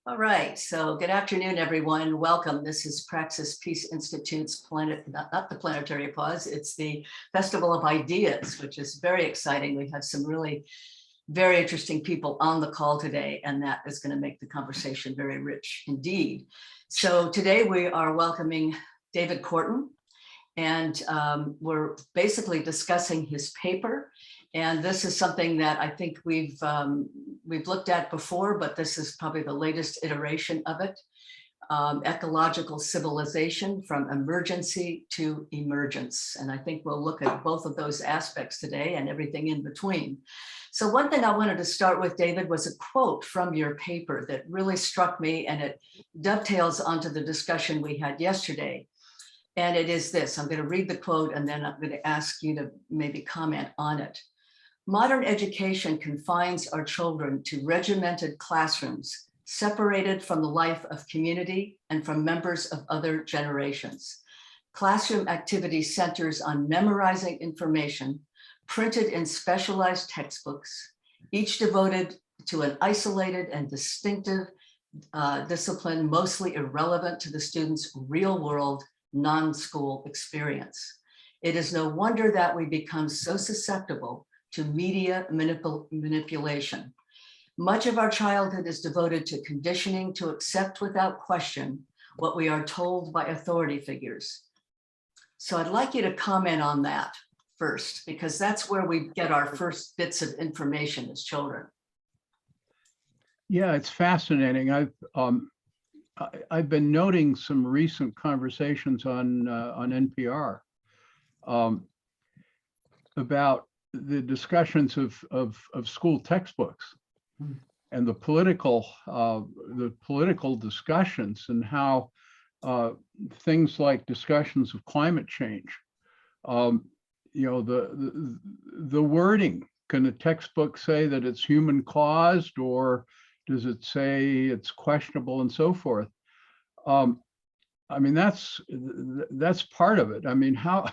All right, so good afternoon, everyone. Welcome. This is Praxis Peace Institute's not the Planetary Pause, it's the Festival of Ideas, which is very exciting. We have some really very interesting people on the call today, and that is going to make the conversation very rich indeed. So today we are welcoming David KORTEN, and we're basically discussing his paper. And this is something that I think we've looked at before, but this is probably the latest iteration of it. Ecological civilization from emergency to emergence. And I think we'll look at both of those aspects today and everything in between. So one thing I wanted to start with, David, was a quote from your paper that really struck me, and it dovetails onto the discussion we had yesterday. And it is this. I'm going to read the quote, and then I'm going to ask you to maybe comment on it. Modern education confines our children to regimented classrooms, separated from the life of community and from members of other generations. Classroom activity centers on memorizing information printed in specialized textbooks, each devoted to an isolated and distinctive discipline mostly irrelevant to the student's real-world non-school experience. It is no wonder that we become so susceptible to media manipulation. Much of our childhood is devoted to conditioning to accept without question what we are told by authority figures. So I'd like you to comment on that first, because that's where we get our first bits of information as children. Yeah, it's fascinating. I've been noting some recent conversations on NPR about the discussions of school textbooks and the political discussions, and how things like discussions of climate change, the wording. Can a textbook say that it's human caused, or does it say it's questionable, and so forth? I mean, that's part of it. I mean, how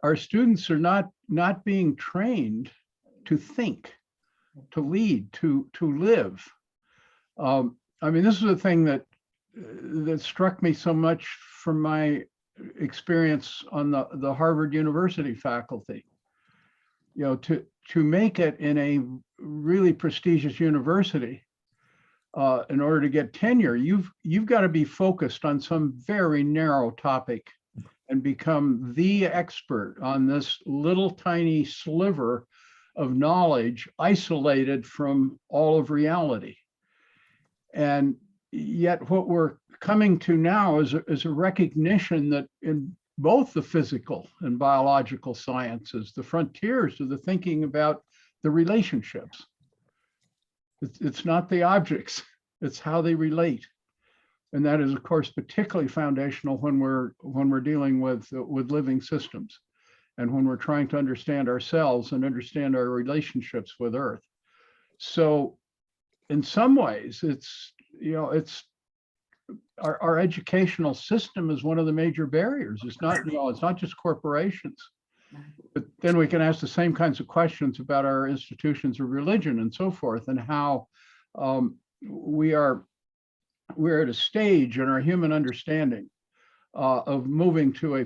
our students are not being trained to think, to lead, to live. I mean, this is a thing that struck me so much from my experience on the Harvard University faculty. To make it in a really prestigious university, in order to get tenure, you've got to be focused on some very narrow topic and become the expert on this little tiny sliver of knowledge isolated from all of reality. And yet what we're coming to now is a recognition that in both the physical and biological sciences, the frontiers of the thinking about the relationships. It's not the objects, it's how they relate. And that is, of course, particularly foundational when we're dealing with living systems, and when we're trying to understand ourselves and understand our relationships with Earth. So in some ways, it's our educational system is one of the major barriers. It's not just corporations, but then we can ask the same kinds of questions about our institutions of religion and so forth, and how we're at a stage in our human understanding of moving to a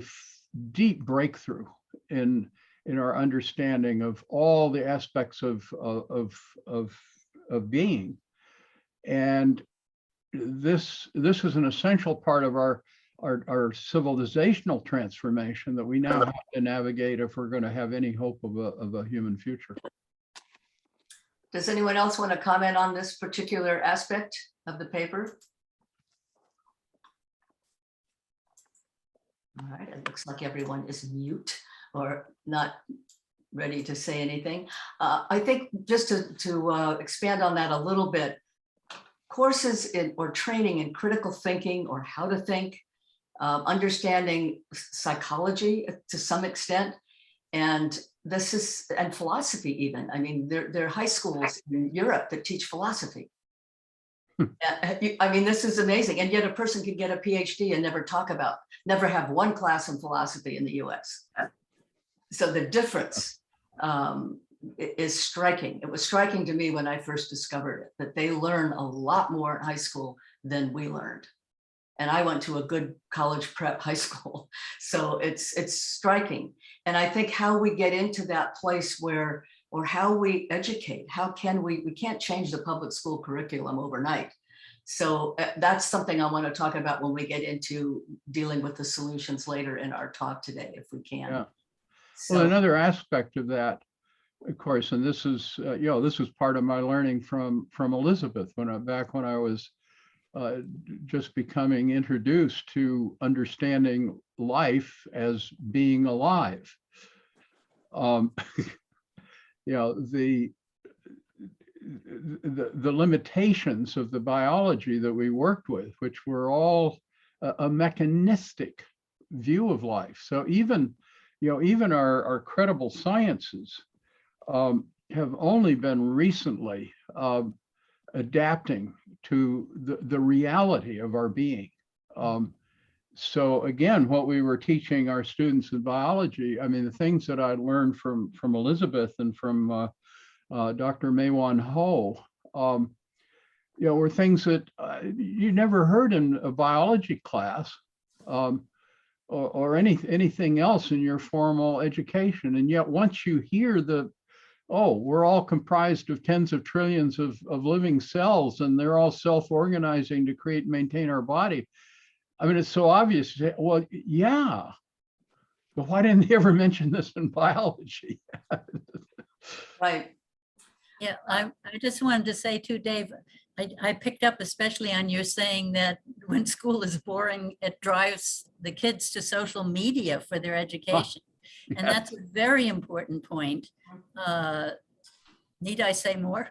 deep breakthrough in our understanding of all the aspects of being. And this is an essential part of our civilizational transformation that we now have to navigate if we're going to have any hope of a human future. Does anyone else want to comment on this particular aspect of the paper? All right, it looks like everyone is mute or not ready to say anything. I think just to expand on that a little bit, courses or training in critical thinking or how to think, understanding psychology to some extent, and philosophy even. I mean, there are high schools in Europe that teach philosophy. I mean, this is amazing. And yet a person could get a PhD and never have one class in philosophy in the US. So the difference is striking. It was striking to me when I first discovered it, that they learn a lot more in high school than we learned. And I went to a good college prep high school. So it's striking. And I think how we get into that place where, or how we educate, how can we can't change the public school curriculum overnight. So that's something I want to talk about when we get into dealing with the solutions later in our talk today, if we can. Yeah. So, Well, another aspect of that, of course, and this is, this was part of my learning from Elizabeth back when I was just becoming introduced to understanding life as being alive. The limitations of the biology that we worked with, which were all a mechanistic view of life. So even our credible sciences have only been recently adapting to the reality of our being. So again, what we were teaching our students in biology, I mean, the things that I learned from Elizabeth and from Dr. Maywan Ho, were things that you never heard in a biology class or anything else in your formal education. And yet once you hear we're all comprised of tens of trillions of living cells, and they're all self-organizing to create and maintain our body. I mean, it's so obvious. Well, yeah, but why didn't they ever mention this in biology? right. Yeah, I just wanted to say too, Dave, I picked up especially on your saying that when school is boring, it drives the kids to social media for their education. And that's a very important point. Need I say more?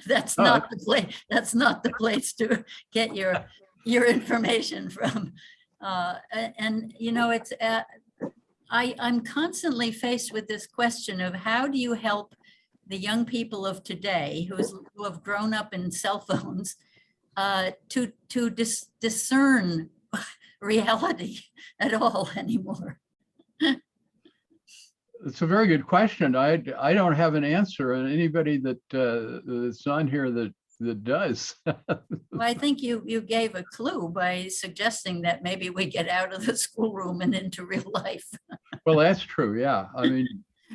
That's not the place. That's not the place to get your information from. It's I'm constantly faced with this question of how do you help the young people of today who have grown up in cell phones to discern reality at all anymore? It's a very good question. I don't have an answer, and anybody that's on here that does. Well, I think you gave a clue by suggesting that maybe we get out of the schoolroom and into real life. Well, that's true. Yeah, I mean,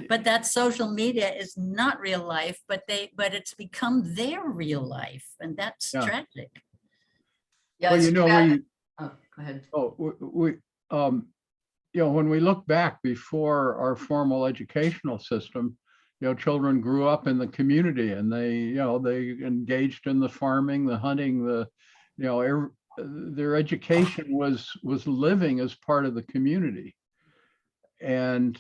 but that social media is not real life, but it's become their real life, and that's tragic. Yeah. Well, oh, go ahead. When we look back before our formal educational system, children grew up in the community, and they engaged in the farming, the hunting, their education was living as part of the community. And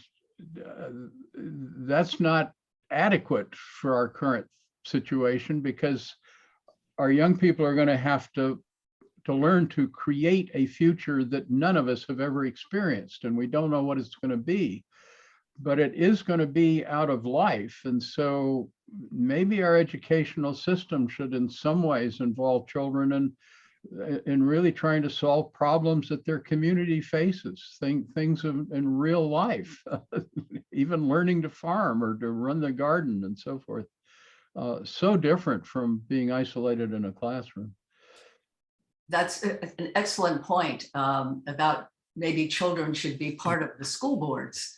that's not adequate for our current situation, because our young people are going to have to learn to create a future that none of us have ever experienced, and we don't know what it's going to be, but it is going to be out of life. And so maybe our educational system should in some ways involve children in really trying to solve problems that their community faces, things in real life, even learning to farm or to run the garden and so forth. So different from being isolated in a classroom. That's an excellent point about maybe children should be part of the school boards.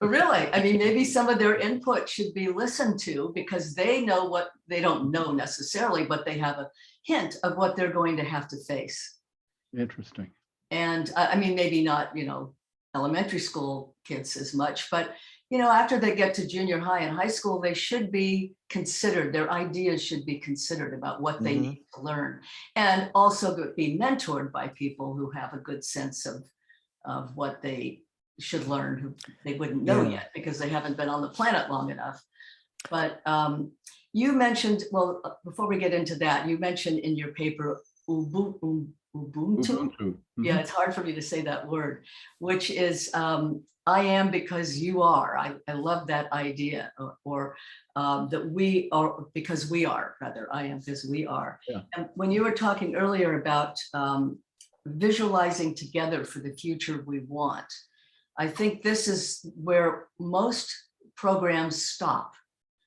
Really, I mean, maybe some of their input should be listened to, because they know what they don't know necessarily, but they have a hint of what they're going to have to face. Interesting. And I mean, maybe not, elementary school kids as much, but after they get to junior high and high school, they should be considered. Their ideas should be considered about what they need to learn, and also be mentored by people who have a good sense of what they should learn, who they wouldn't know yet because they haven't been on the planet long enough. But you mentioned, well, before we get into that, you mentioned in your paper Ubuntu. Yeah, it's hard for me to say that word, which is I am because you are. I love that idea, or that we are because we are, rather, I am because we are. Yeah. And when you were talking earlier about visualizing together for the future we want, I think this is where most programs stop.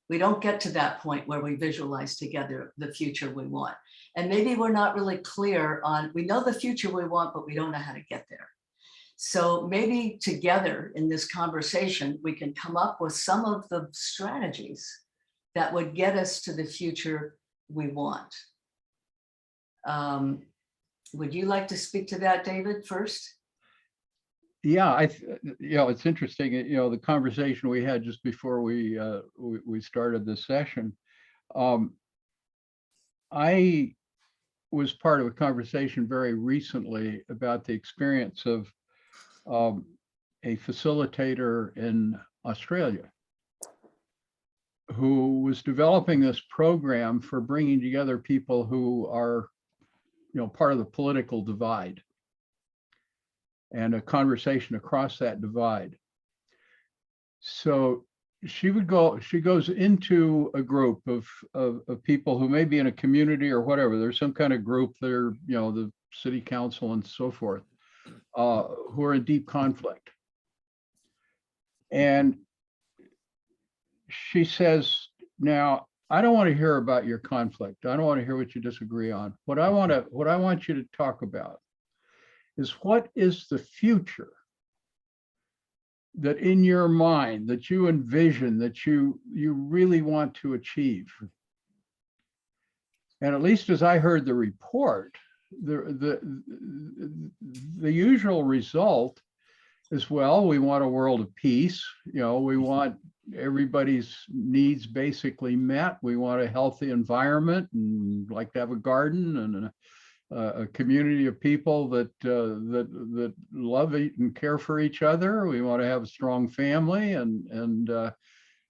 We don't get to that point where we visualize together the future we want. And maybe we're not really clear on, we know the future we want, but we don't know how to get there. So maybe together in this conversation, we can come up with some of the strategies that would get us to the future we want. Would you like to speak to that, David, first? Yeah, it's interesting, the conversation we had just before we started this session. I was part of a conversation very recently about the experience of a facilitator in Australia who was developing this program for bringing together people who are, part of the political divide, and a conversation across that divide. So she goes into a group of people who may be in a community or whatever. There's some kind of group, they're, the city council and so forth, who are in deep conflict. And she says, now, I don't want to hear about your conflict. I don't want to hear what you disagree on. What I want you to talk about is, what is the future that in your mind, that you envision, that you really want to achieve? And at least as I heard the report, the usual result is, well, we want a world of peace. We want everybody's needs basically met. We want a healthy environment, and like to have a garden, and a community of people that love and care for each other. We want to have a strong family, and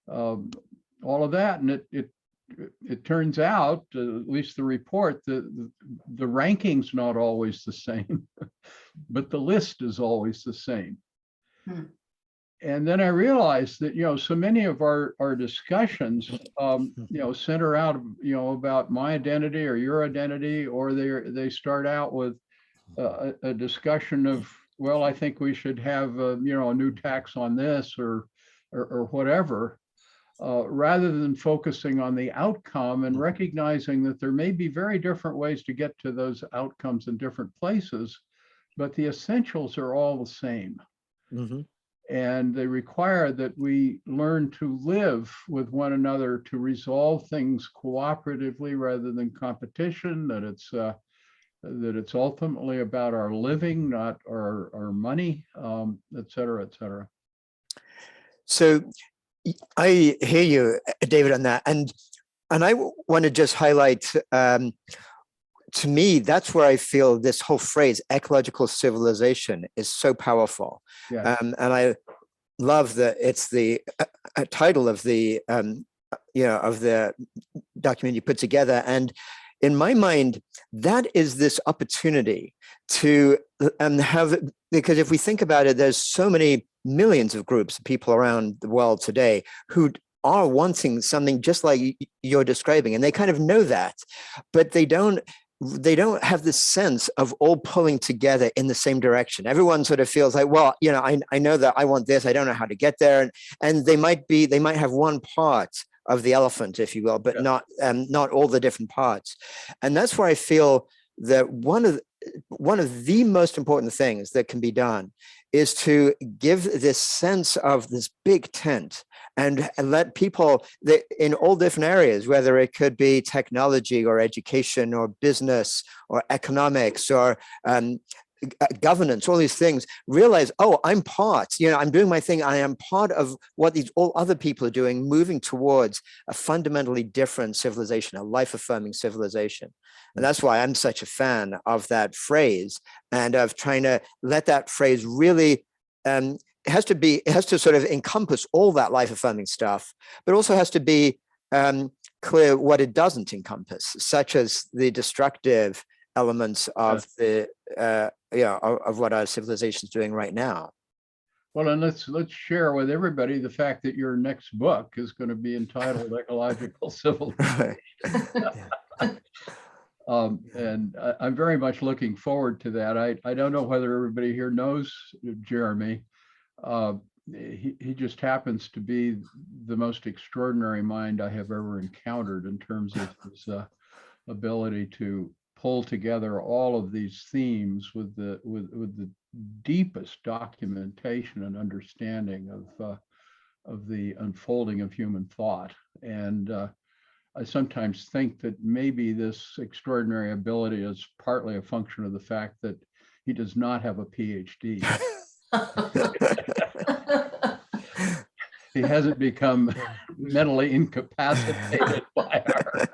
all of that. And it turns out, at least the report, the ranking's not always the same, but the list is always the same. And then I realized that, so many of our discussions, center out, about my identity or your identity, or they start out with a discussion of, well, I think we should have, a new tax on this or whatever, rather than focusing on the outcome and recognizing that there may be very different ways to get to those outcomes in different places, but the essentials are all the same. Mm-hmm. And they require that we learn to live with one another, to resolve things cooperatively rather than competition, that it's ultimately about our living, not our money, et cetera, et cetera. So I hear you, David, on that. And I want to just highlight, to me, that's where I feel this whole phrase, ecological civilization, is so powerful. Yeah. And I love that it's the title of the, of the document you put together. And in my mind, that is this opportunity to have, because if we think about it, there's so many millions of groups of people around the world today who are wanting something just like you're describing, and they kind of know that, but they don't have this sense of all pulling together in the same direction. Everyone sort of feels like, well, I know that I want this, I don't know how to get there. And they might have one part of the elephant, if you will, but not all the different parts. And that's where I feel that one of the most important things that can be done is to give this sense of this big tent and let people in all different areas, whether it could be technology or education or business or economics or governance, all these things, realize, oh, I'm part, I'm doing my thing. I am part of what all other people are doing, moving towards a fundamentally different civilization, a life-affirming civilization. And that's why I'm such a fan of that phrase and of trying to let that phrase really, it has to sort of encompass all that life-affirming stuff, but also has to be clear what it doesn't encompass, such as the destructive elements of of what our civilization is doing right now. Well, and let's share with everybody the fact that your next book is going to be entitled Ecological Civilization. And I'm very much looking forward to that. I don't know whether everybody here knows Jeremy, He just happens to be the most extraordinary mind I have ever encountered in terms of his ability to pull together all of these themes with the deepest documentation and understanding of the unfolding of human thought. And I sometimes think that maybe this extraordinary ability is partly a function of the fact that he does not have a PhD. He hasn't become mentally incapacitated by our.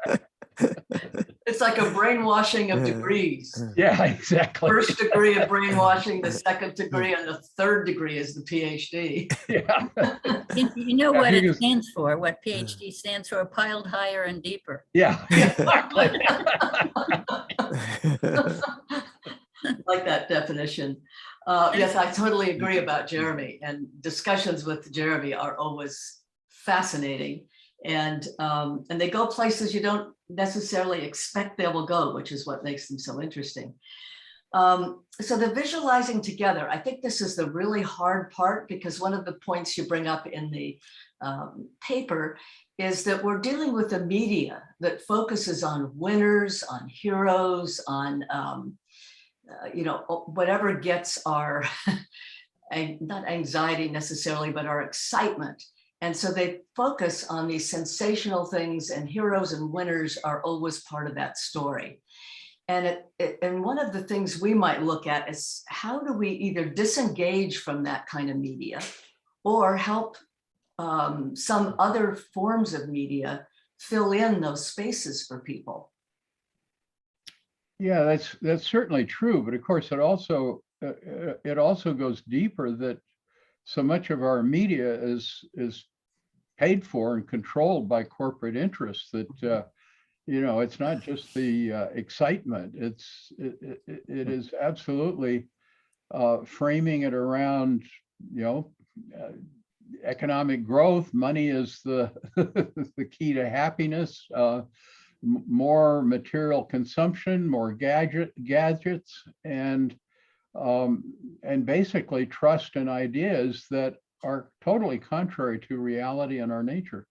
It's like a brainwashing of degrees. Yeah, exactly. First degree of brainwashing, the second degree, and the third degree is the PhD. Yeah. You know what he it was- stands for, what PhD stands for, piled higher and deeper. Yeah, exactly. Like that definition. Yes, I totally agree about Jeremy, and discussions with Jeremy are always fascinating. And they go places you don't necessarily expect they will go, which is what makes them so interesting. So the visualizing together, I think this is the really hard part, because one of the points you bring up in the paper is that we're dealing with a media that focuses on winners, on heroes, on whatever gets our not anxiety necessarily, but our excitement. And so they focus on these sensational things, and heroes and winners are always part of that story. And and one of the things we might look at is, how do we either disengage from that kind of media, or help some other forms of media fill in those spaces for people? Yeah, that's certainly true. But of course, it also goes deeper, that so much of our media is paid for and controlled by corporate interests, that it's not just the excitement. It is absolutely framing it around economic growth. Money is the the key to happiness. More material consumption, more gadgets, and basically trust in ideas that are totally contrary to reality and our nature.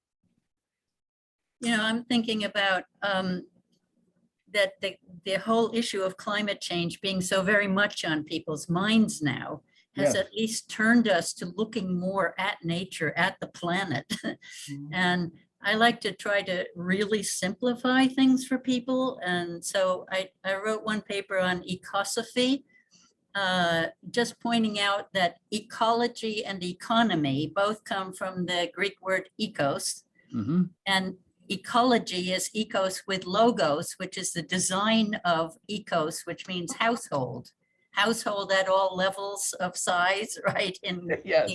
I'm thinking about that the whole issue of climate change being so very much on people's minds now has Yes. at least turned us to looking more at nature, at the planet. And I like to try to really simplify things for people. And so I wrote one paper on ecosophy, just pointing out that ecology and economy both come from the Greek word ecos. Mm-hmm. And ecology is ecos with logos, which is the design of ecos, which means household at all levels of size, right? Yes.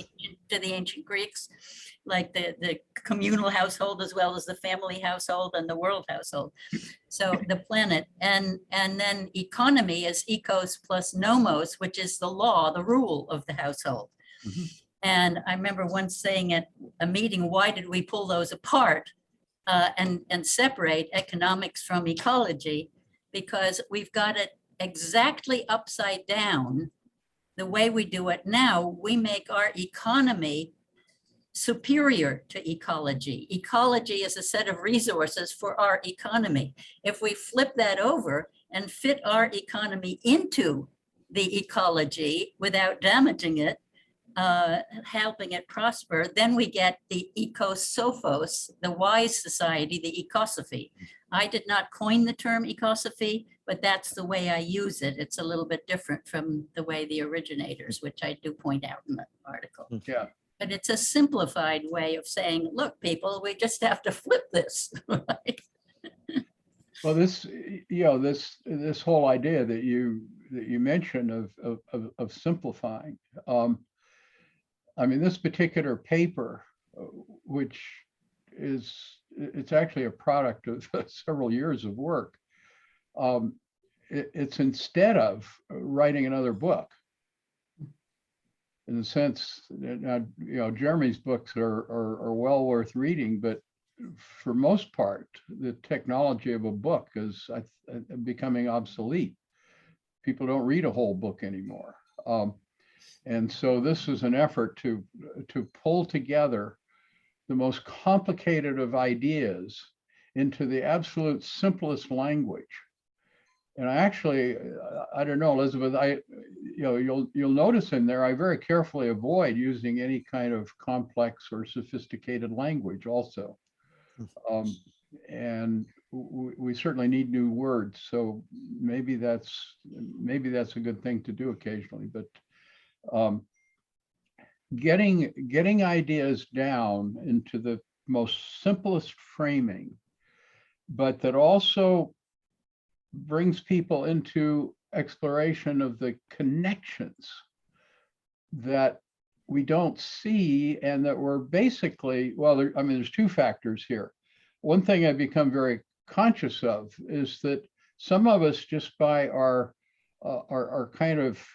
To the ancient Greeks, like the communal household, as well as the family household and the world household. So the planet, and then economy is ecos plus nomos, which is the law, the rule of the household. Mm-hmm. And I remember once saying at a meeting, why did we pull those apart and separate economics from ecology? Because we've got it exactly upside down. The way we do it now, we make our economy superior to ecology. Ecology is a set of resources for our economy. If we flip that over and fit our economy into the ecology without damaging it, helping it prosper, then we get the ecosophos, the wise society, the ecosophy. I did not coin the term ecosophy, but that's the way I use it. It's a little bit different from the way the originators, which I do point out in the article. Yeah. But it's a simplified way of saying, look, people, we just have to flip this. Right? Well, this whole idea that you mentioned of simplifying. I mean, this particular paper, which it's actually a product of several years of work. It's instead of writing another book, in the sense that Jeremy's books are well worth reading, but for most part, the technology of a book is becoming obsolete. People don't read a whole book anymore. And so this is an effort to pull together the most complicated of ideas into the absolute simplest language. And I actually, I don't know, Elizabeth, you'll notice in there, I very carefully avoid using any kind of complex or sophisticated language also. And we certainly need new words. So maybe that's a good thing to do occasionally, but getting ideas down into the most simplest framing, but that also brings people into exploration of the connections that we don't see and that we're basically, well, there's two factors here. One thing I've become very conscious of is that some of us, just by our kind of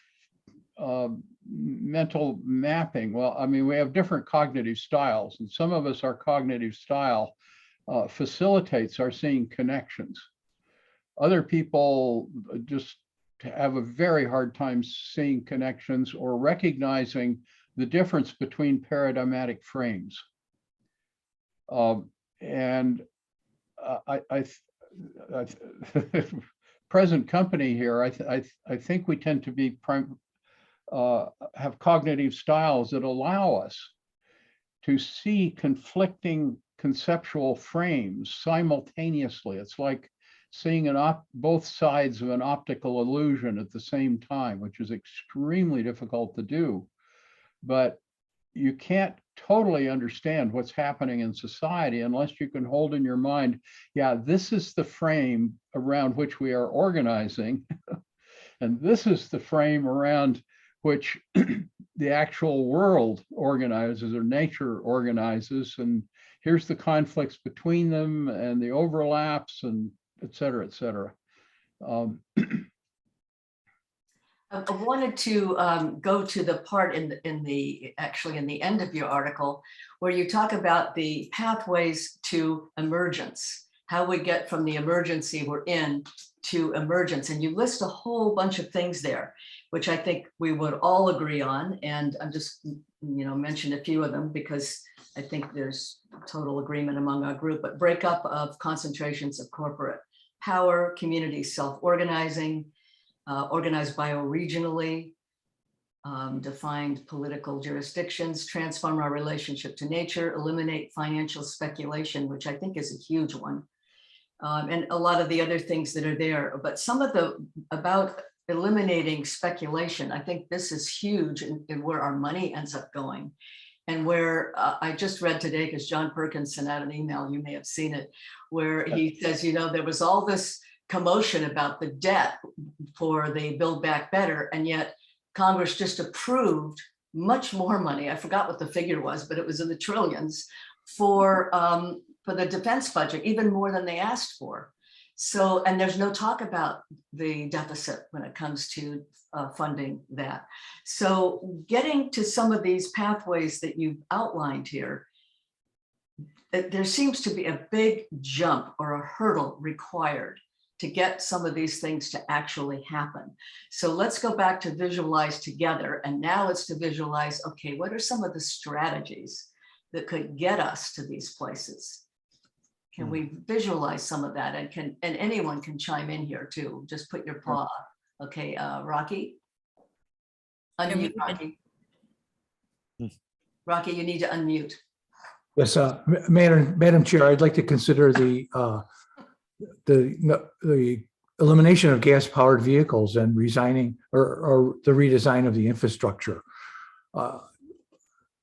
mental mapping, we have different cognitive styles, and some of us, our cognitive style facilitates our seeing connections. Other people just have a very hard time seeing connections or recognizing the difference between paradigmatic frames. Present company here, I think we tend to be have cognitive styles that allow us to see conflicting conceptual frames simultaneously. It's like seeing both sides of an optical illusion at the same time, which is extremely difficult to do. But you can't totally understand what's happening in society unless you can hold in your mind, yeah, this is the frame around which we are organizing, and this is the frame around which the actual world organizes or nature organizes, and here's the conflicts between them and the overlaps, and et cetera, et cetera. I wanted to go to the part in the end of your article where you talk about the pathways to emergence, how we get from the emergency we're in to emergence. And you list a whole bunch of things there, which I think we would all agree on. And I'm just, mention a few of them because I think there's total agreement among our group, but breakup of concentrations of corporate power, community self-organizing, organized bioregionally, defined political jurisdictions, transform our relationship to nature, eliminate financial speculation, which I think is a huge one, and a lot of the other things that are there. But some of about eliminating speculation, I think this is huge in where our money ends up going. And where I just read today, because John Perkins sent out an email, you may have seen it, where he says, there was all this commotion about the debt for the Build Back Better, and yet Congress just approved much more money. I forgot what the figure was, but it was in the trillions for the defense budget, even more than they asked for. So, and there's no talk about the deficit when it comes to funding that. So getting to some of these pathways that you've outlined here, there seems to be a big jump or a hurdle required to get some of these things to actually happen. So let's go back to visualize together. And now it's to visualize, okay, what are some of the strategies that could get us to these places? Can we visualize some of that? And anyone can chime in here too. Just put your paw. Okay, Rocky. Unmute, Rocky. Rocky, you need to unmute. Yes, Madam Chair, I'd like to consider the elimination of gas-powered vehicles and resigning or the redesign of the infrastructure.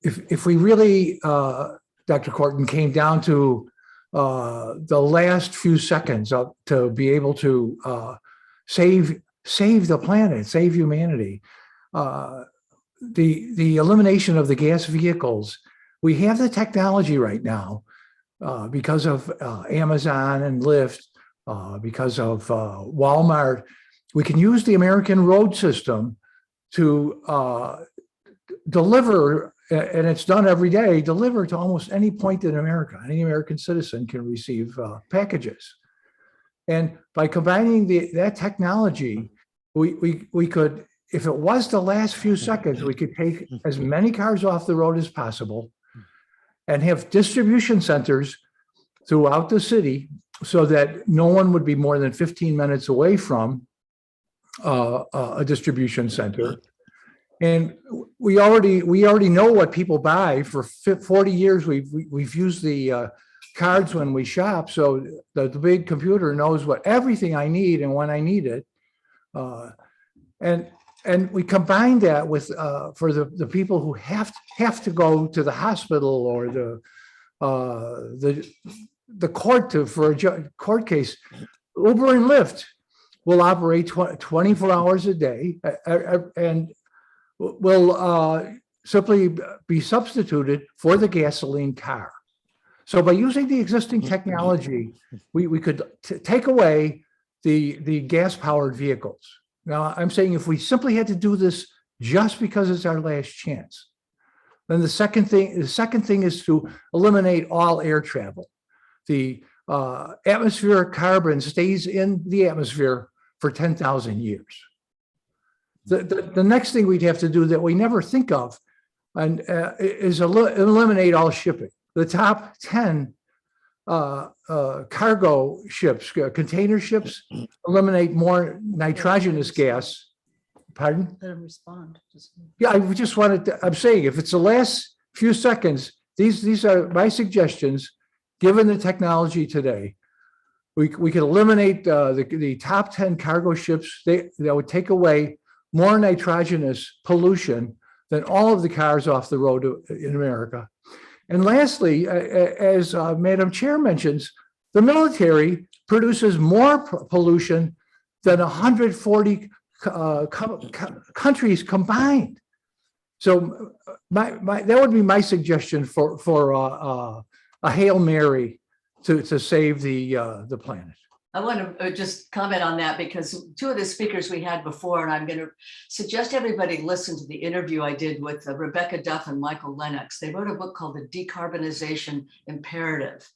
If we really, Dr. Korten, came down to the last few seconds to be able to save the planet, save humanity, the elimination of the gas vehicles, we have the technology right now because of Amazon and Lyft, because of Walmart. We can use the American road system to deliver, and it's done every day, deliver to almost any point in America. Any American citizen can receive packages. And by combining that technology, we could if it was the last few seconds, we could take as many cars off the road as possible and have distribution centers throughout the city so that no one would be more than 15 minutes away from a distribution center. And we already know what people buy. For 40 years, we've used the cards when we shop, so the big computer knows what everything I need and when I need it. And we combine that with for the people who have to go to the hospital or the court for a court case. Uber and Lyft will operate 24 hours a day and will simply be substituted for the gasoline car. So by using the existing technology, we could take away the gas-powered vehicles. Now, I'm saying if we simply had to do this just because it's our last chance, then the second thing is to eliminate all air travel. The atmospheric carbon stays in the atmosphere for 10,000 years. The next thing we'd have to do that we never think of and is eliminate all shipping. The top 10 cargo ships, container ships, eliminate more nitrogenous gas. Pardon? Let them respond. Yeah, I just wanted to, I'm saying if it's the last few seconds, these are my suggestions, given the technology today. We could eliminate the top 10 cargo ships. That would take away more nitrogenous pollution than all of the cars off the road in America. And lastly, as Madam Chair mentions, the military produces more pollution than 140 countries combined. So that would be my suggestion for a Hail Mary to save the planet. I want to just comment on that because two of the speakers we had before, and I'm going to suggest everybody listen to the interview I did with Rebecca Duff and Michael Lennox. They wrote a book called The Decarbonization Imperative,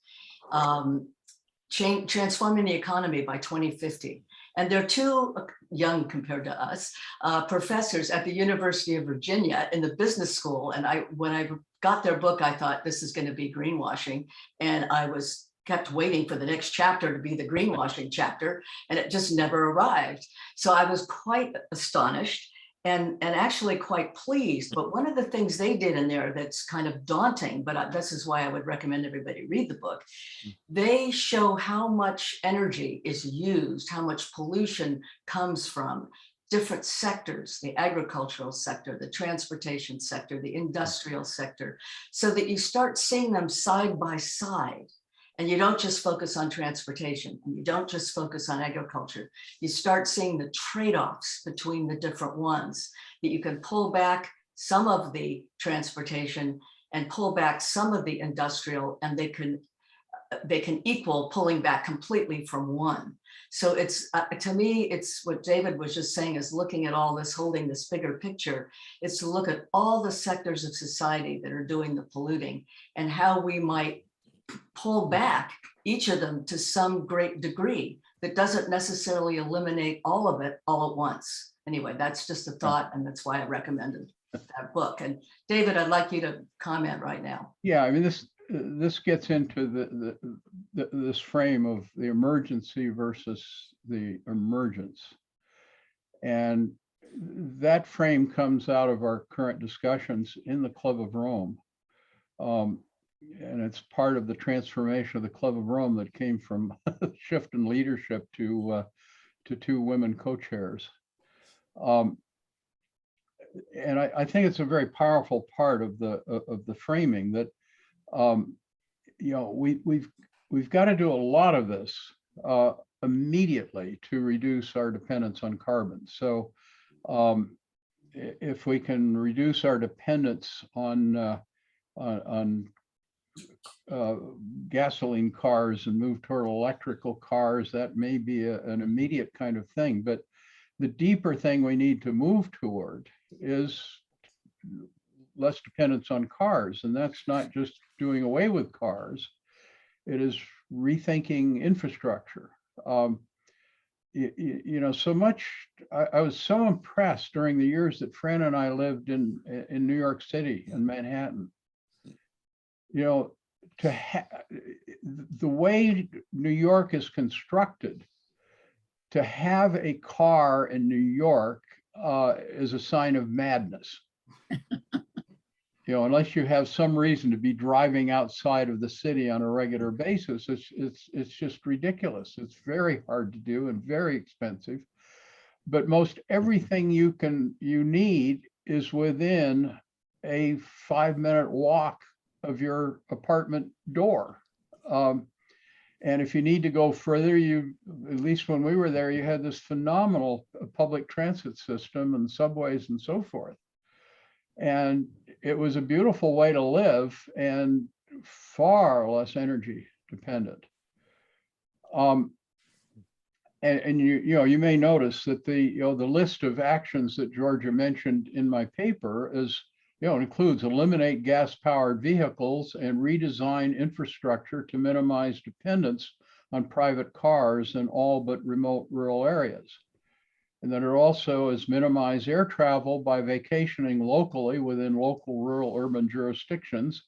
Transforming the Economy by 2050. And they're two young compared to us, professors at the University of Virginia in the business school. And when I got their book, I thought this is going to be greenwashing. And I kept waiting for the next chapter to be the greenwashing chapter, and it just never arrived. So I was quite astonished and actually quite pleased. But one of the things they did in there that's kind of daunting, but this is why I would recommend everybody read the book. They show how much energy is used, how much pollution comes from different sectors, the agricultural sector, the transportation sector, the industrial sector, so that you start seeing them side by side. And you don't just focus on transportation, and you don't just focus on agriculture. You start seeing the trade-offs between the different ones, that you can pull back some of the transportation and pull back some of the industrial, and they can equal pulling back completely from one. So it's, to me, it's what David was just saying, is looking at all this, holding this bigger picture, is to look at all the sectors of society that are doing the polluting and how we might pull back each of them to some great degree that doesn't necessarily eliminate all of it all at once. Anyway, that's just a thought, and that's why I recommended that book. And David, I'd like you to comment right now. Yeah, I mean, this gets into this frame of the emergency versus the emergence. And that frame comes out of our current discussions in the Club of Rome. And it's part of the transformation of the Club of Rome that came from shift in leadership to two women co-chairs. And I think it's a very powerful part of the framing that you know, we've got to do a lot of this immediately to reduce our dependence on carbon. So if we can reduce our dependence on gasoline cars and move toward electrical cars, that may be an immediate kind of thing. But the deeper thing we need to move toward is less dependence on cars. And that's not just doing away with cars. It is rethinking infrastructure. You you know, so much, I was so impressed during the years that Fran and I lived in New York City and Manhattan. You know, the way New York is constructed, to have a car in New York is a sign of madness. You know, unless you have some reason to be driving outside of the city on a regular basis, it's just ridiculous. It's very hard to do and very expensive. But most everything you need is within a 5-minute walk of your apartment door. And if you need to go further, at least when we were there, you had this phenomenal public transit system and subways and so forth. And it was a beautiful way to live and far less energy dependent. And you may notice that the list of actions that Georgia mentioned in my paper is, includes eliminate gas-powered vehicles and redesign infrastructure to minimize dependence on private cars in all but remote rural areas. And then it also is minimize air travel by vacationing locally within local, rural, urban jurisdictions,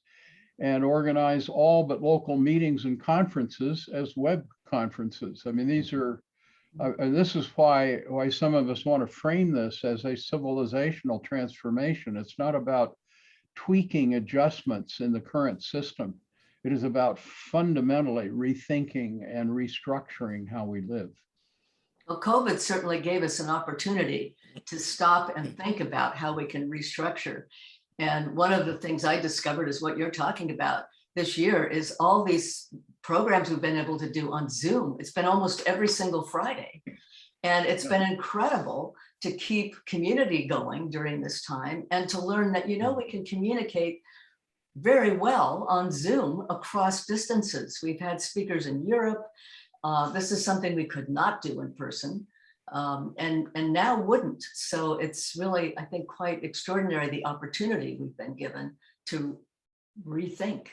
and organize all but local meetings and conferences as web conferences. I mean, these are, this is why some of us want to frame this as a civilizational transformation. It's not about tweaking adjustments in the current system. It is about fundamentally rethinking and restructuring how we live. Well, COVID certainly gave us an opportunity to stop and think about how we can restructure. And one of the things I discovered is what you're talking about this year is all these programs we've been able to do on Zoom. It's been almost every single Friday. And it's been incredible to keep community going during this time and to learn that, we can communicate very well on Zoom across distances. We've had speakers in Europe. This is something we could not do in person and now wouldn't. So it's really, I think, quite extraordinary, the opportunity we've been given to rethink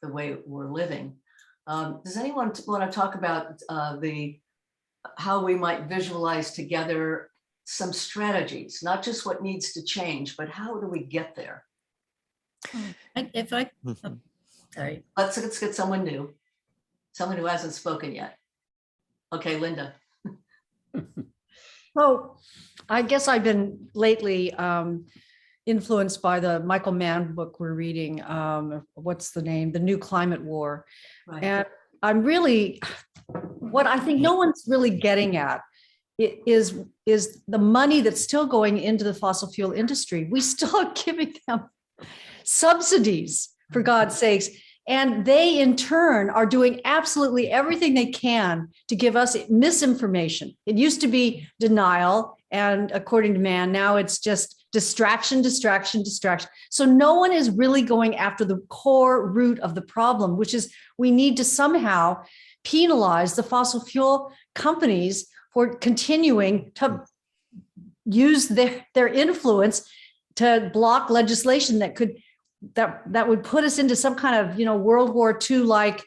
the way we're living. Does anyone want to talk about how we might visualize together some strategies, not just what needs to change, but how do we get there? Sorry. Let's get someone new, someone who hasn't spoken yet. Okay, Linda. So I guess I've been lately influenced by the Michael Mann book we're reading. What's the name? The New Climate War. Right. And I'm really, what I think no one's really getting at is the money that's still going into the fossil fuel industry. We still are giving them subsidies, for God's sakes. And they, in turn, are doing absolutely everything they can to give us misinformation. It used to be denial. And according to Mann, now it's just distraction, distraction, distraction. So no one is really going after the core root of the problem, which is we need to somehow penalize the fossil fuel companies for continuing to use their influence to block legislation that would put us into some kind of, World War II like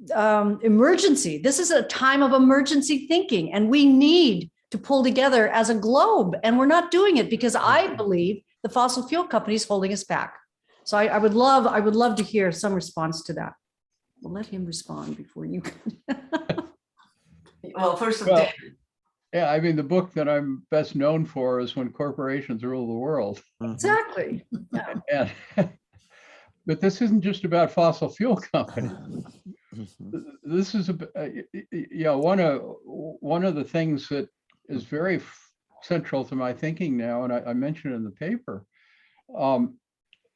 emergency. This is a time of emergency thinking, and we need to pull together as a globe. And we're not doing it because I believe the fossil fuel companies holding us back. So I would love to hear some response to that. We'll let him respond before you. Well, first of all, David. Yeah, I mean, the book that I'm best known for is When Corporations Rule the World. Exactly. Yeah. But this isn't just about fossil fuel companies. This is one of the things that is very central to my thinking now, and I mentioned in the paper,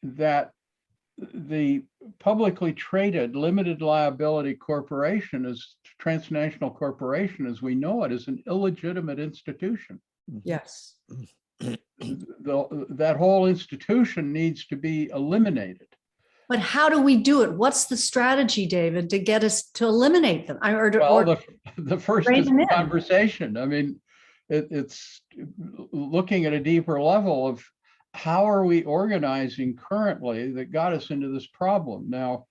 that the publicly traded limited liability corporation, is transnational corporation as we know it, is an illegitimate institution. Yes. That whole institution needs to be eliminated. But how do we do it? What's the strategy, David, to get us to eliminate them? The first is conversation. I mean, it's looking at a deeper level of how are we organizing currently that got us into this problem. Now,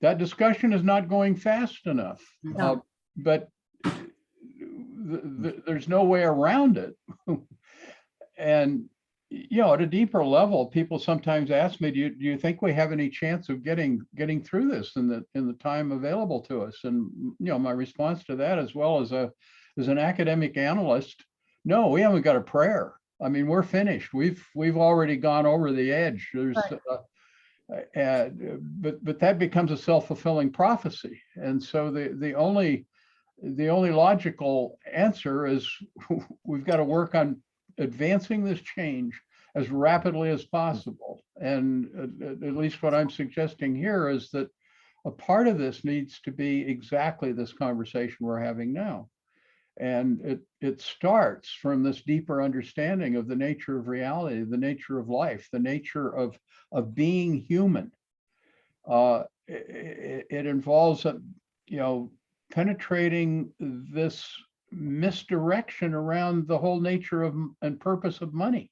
that discussion is not going fast enough, No. but there's no way around it. And, at a deeper level, people sometimes ask me, do you think we have any chance of getting through this in the time available to us? And, my response to that, as well as an academic analyst, no, we haven't got a prayer. I mean, we're finished. We've already gone over the edge. There's, but that becomes a self-fulfilling prophecy. And so the only logical answer is we've got to work on advancing this change as rapidly as possible. And at least what I'm suggesting here is that a part of this needs to be exactly this conversation we're having now. And it starts from this deeper understanding of the nature of reality, the nature of life, the nature of being human. It involves, penetrating this misdirection around the whole nature of and purpose of money.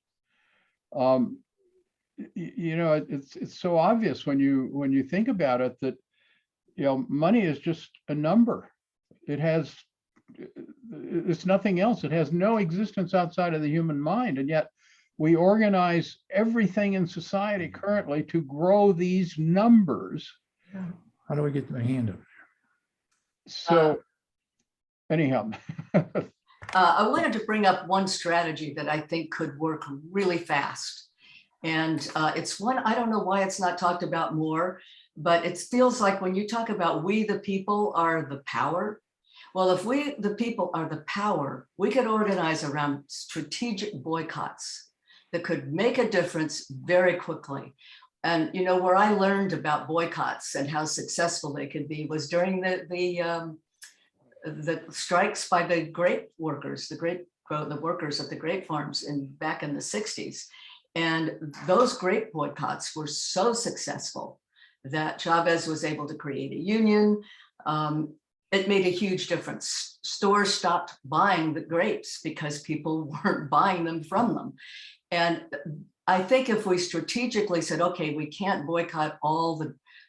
It's so obvious when you think about it that money is just a number. It's nothing else. It has no existence outside of the human mind, and yet we organize everything in society currently to grow these numbers. How do I get my hand up? So anyhow. I wanted to bring up one strategy that I think could work really fast. And it's one, I don't know why it's not talked about more, but it feels like when you talk about we the people are the power. Well, if we the people are the power, we could organize around strategic boycotts that could make a difference very quickly. And where I learned about boycotts and how successful they could be was during the strikes by the grape workers, the workers at the grape farms back in the 60s. And those grape boycotts were so successful that Chavez was able to create a union. It made a huge difference. Stores stopped buying the grapes because people weren't buying them from them. And I think if we strategically said, okay, we can't boycott all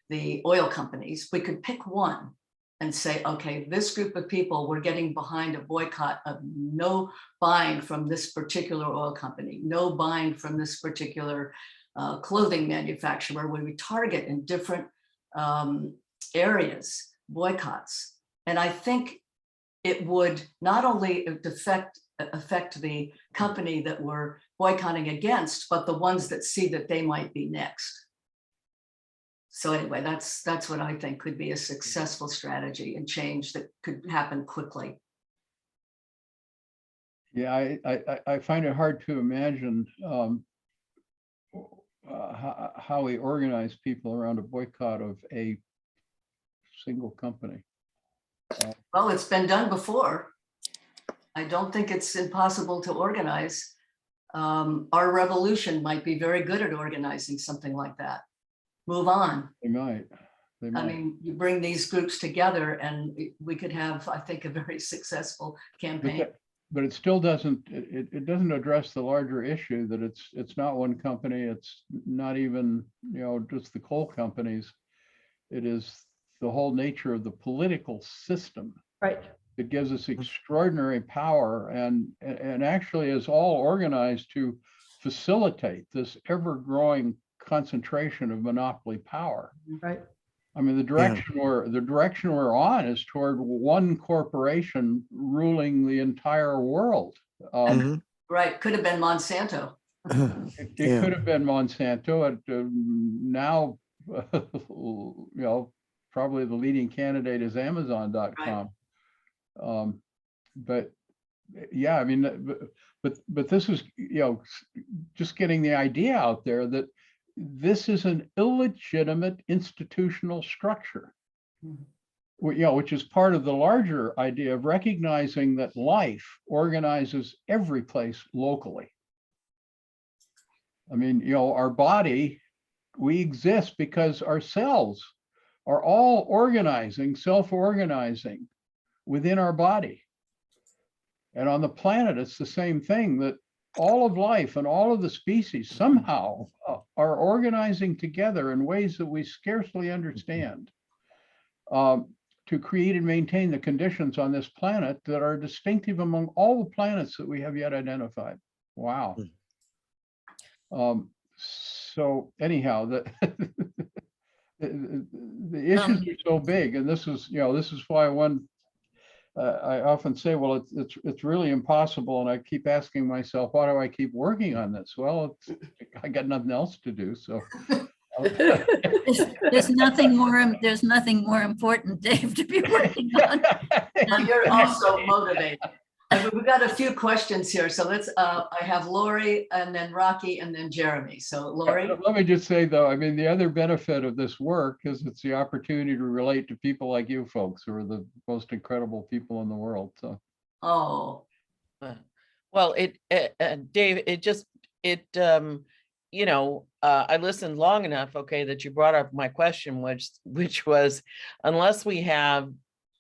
the oil companies, we could pick one and say, okay, this group of people, we're getting behind a boycott of no buying from this particular oil company, no buying from this particular clothing manufacturer, where we target in different areas, boycotts. And I think it would not only affect the company that we're boycotting against, but the ones that see that they might be next. So anyway, that's what I think could be a successful strategy and change that could happen quickly. Yeah, I find it hard to imagine how we organize people around a boycott of a single company. Well, it's been done before. I don't think it's impossible to organize. Our revolution might be very good at organizing something like that. Move on. They might. I mean, you bring these groups together and we could have, I think, a very successful campaign. But it still doesn't, it doesn't address the larger issue that it's not one company. It's not even, just the coal companies. It is the whole nature of the political system. Right. It gives us extraordinary power and actually is all organized to facilitate this ever-growing concentration of monopoly power. Right. I mean, the direction we're on is toward one corporation ruling the entire world. Right, could have been Monsanto. It could have been Monsanto. Now, probably the leading candidate is Amazon.com. Right. But yeah, I mean, but this is, just getting the idea out there that this is an illegitimate institutional structure, which is part of the larger idea of recognizing that life organizes every place locally. I mean, our body, we exist because our cells are all organizing, self-organizing within our body. And on the planet, it's the same thing, that all of life and all of the species somehow are organizing together in ways that we scarcely understand to to create and maintain the conditions on this planet that are distinctive among all the planets that we have yet identified. Wow. So anyhow, the issues are so big, and this is, this is why I often say, well, it's really impossible, and I keep asking myself, why do I keep working on this? Well, I got nothing else to do, so. There's nothing more important, Dave, to be working on. But you're also motivated. And we've got a few questions here. So let's, I have Lori and then Rocky and then Jeremy. So Lori. Let me just say, though, I mean, the other benefit of this work is it's the opportunity to relate to people like you folks, who are the most incredible people in the world. So. Oh. Well, Dave, I listened long enough, okay, that you brought up my question, which was, unless we have,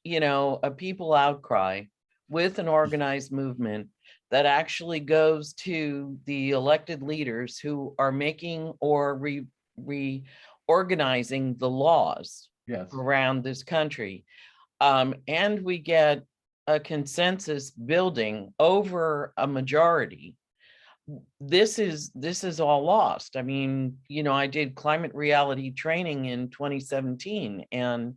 a people outcry with an organized movement that actually goes to the elected leaders who are making or reorganizing the laws around this country, and we get a consensus building over a majority, this is all lost. I mean, I did climate reality training in 2017, and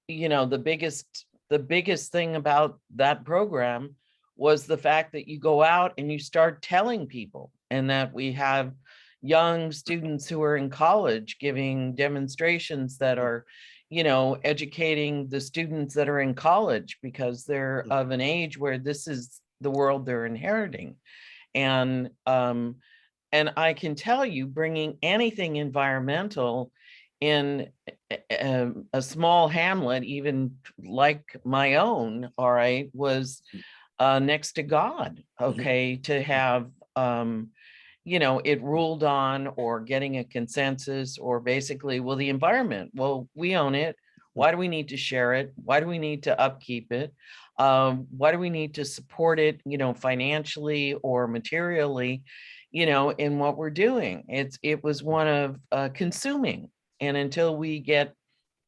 the biggest thing about that program was the fact that you go out and you start telling people, and that we have young students who are in college giving demonstrations that are, educating the students that are in college, because they're of an age where this is the world they're inheriting. And I can tell you, bringing anything environmental in a small hamlet, even like my own, all right, was next to God, okay, to have, it ruled on, or getting a consensus, or basically, well, the environment, well, we own it. Why do we need to share it? Why do we need to upkeep it? Why do we need to support it, financially or materially, in what we're doing? It was one of consuming. And until we get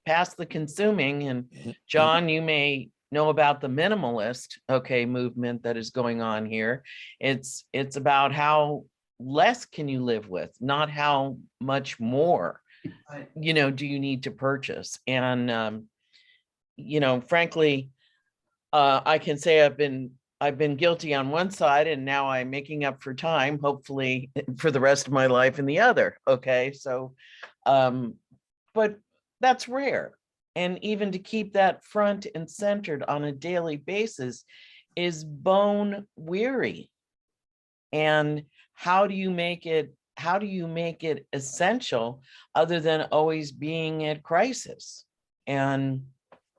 past the consuming, and John, you may know about the minimalist, okay, movement that is going on here. It's about how less can you live with, not how much more, do you need to purchase. And, frankly, I can say I've been guilty on one side, and now I'm making up for time, hopefully for the rest of my life, in the other. Okay. So, but that's rare. And even to keep that front and centered on a daily basis is bone weary. And how do you make it essential, other than always being at crisis? And,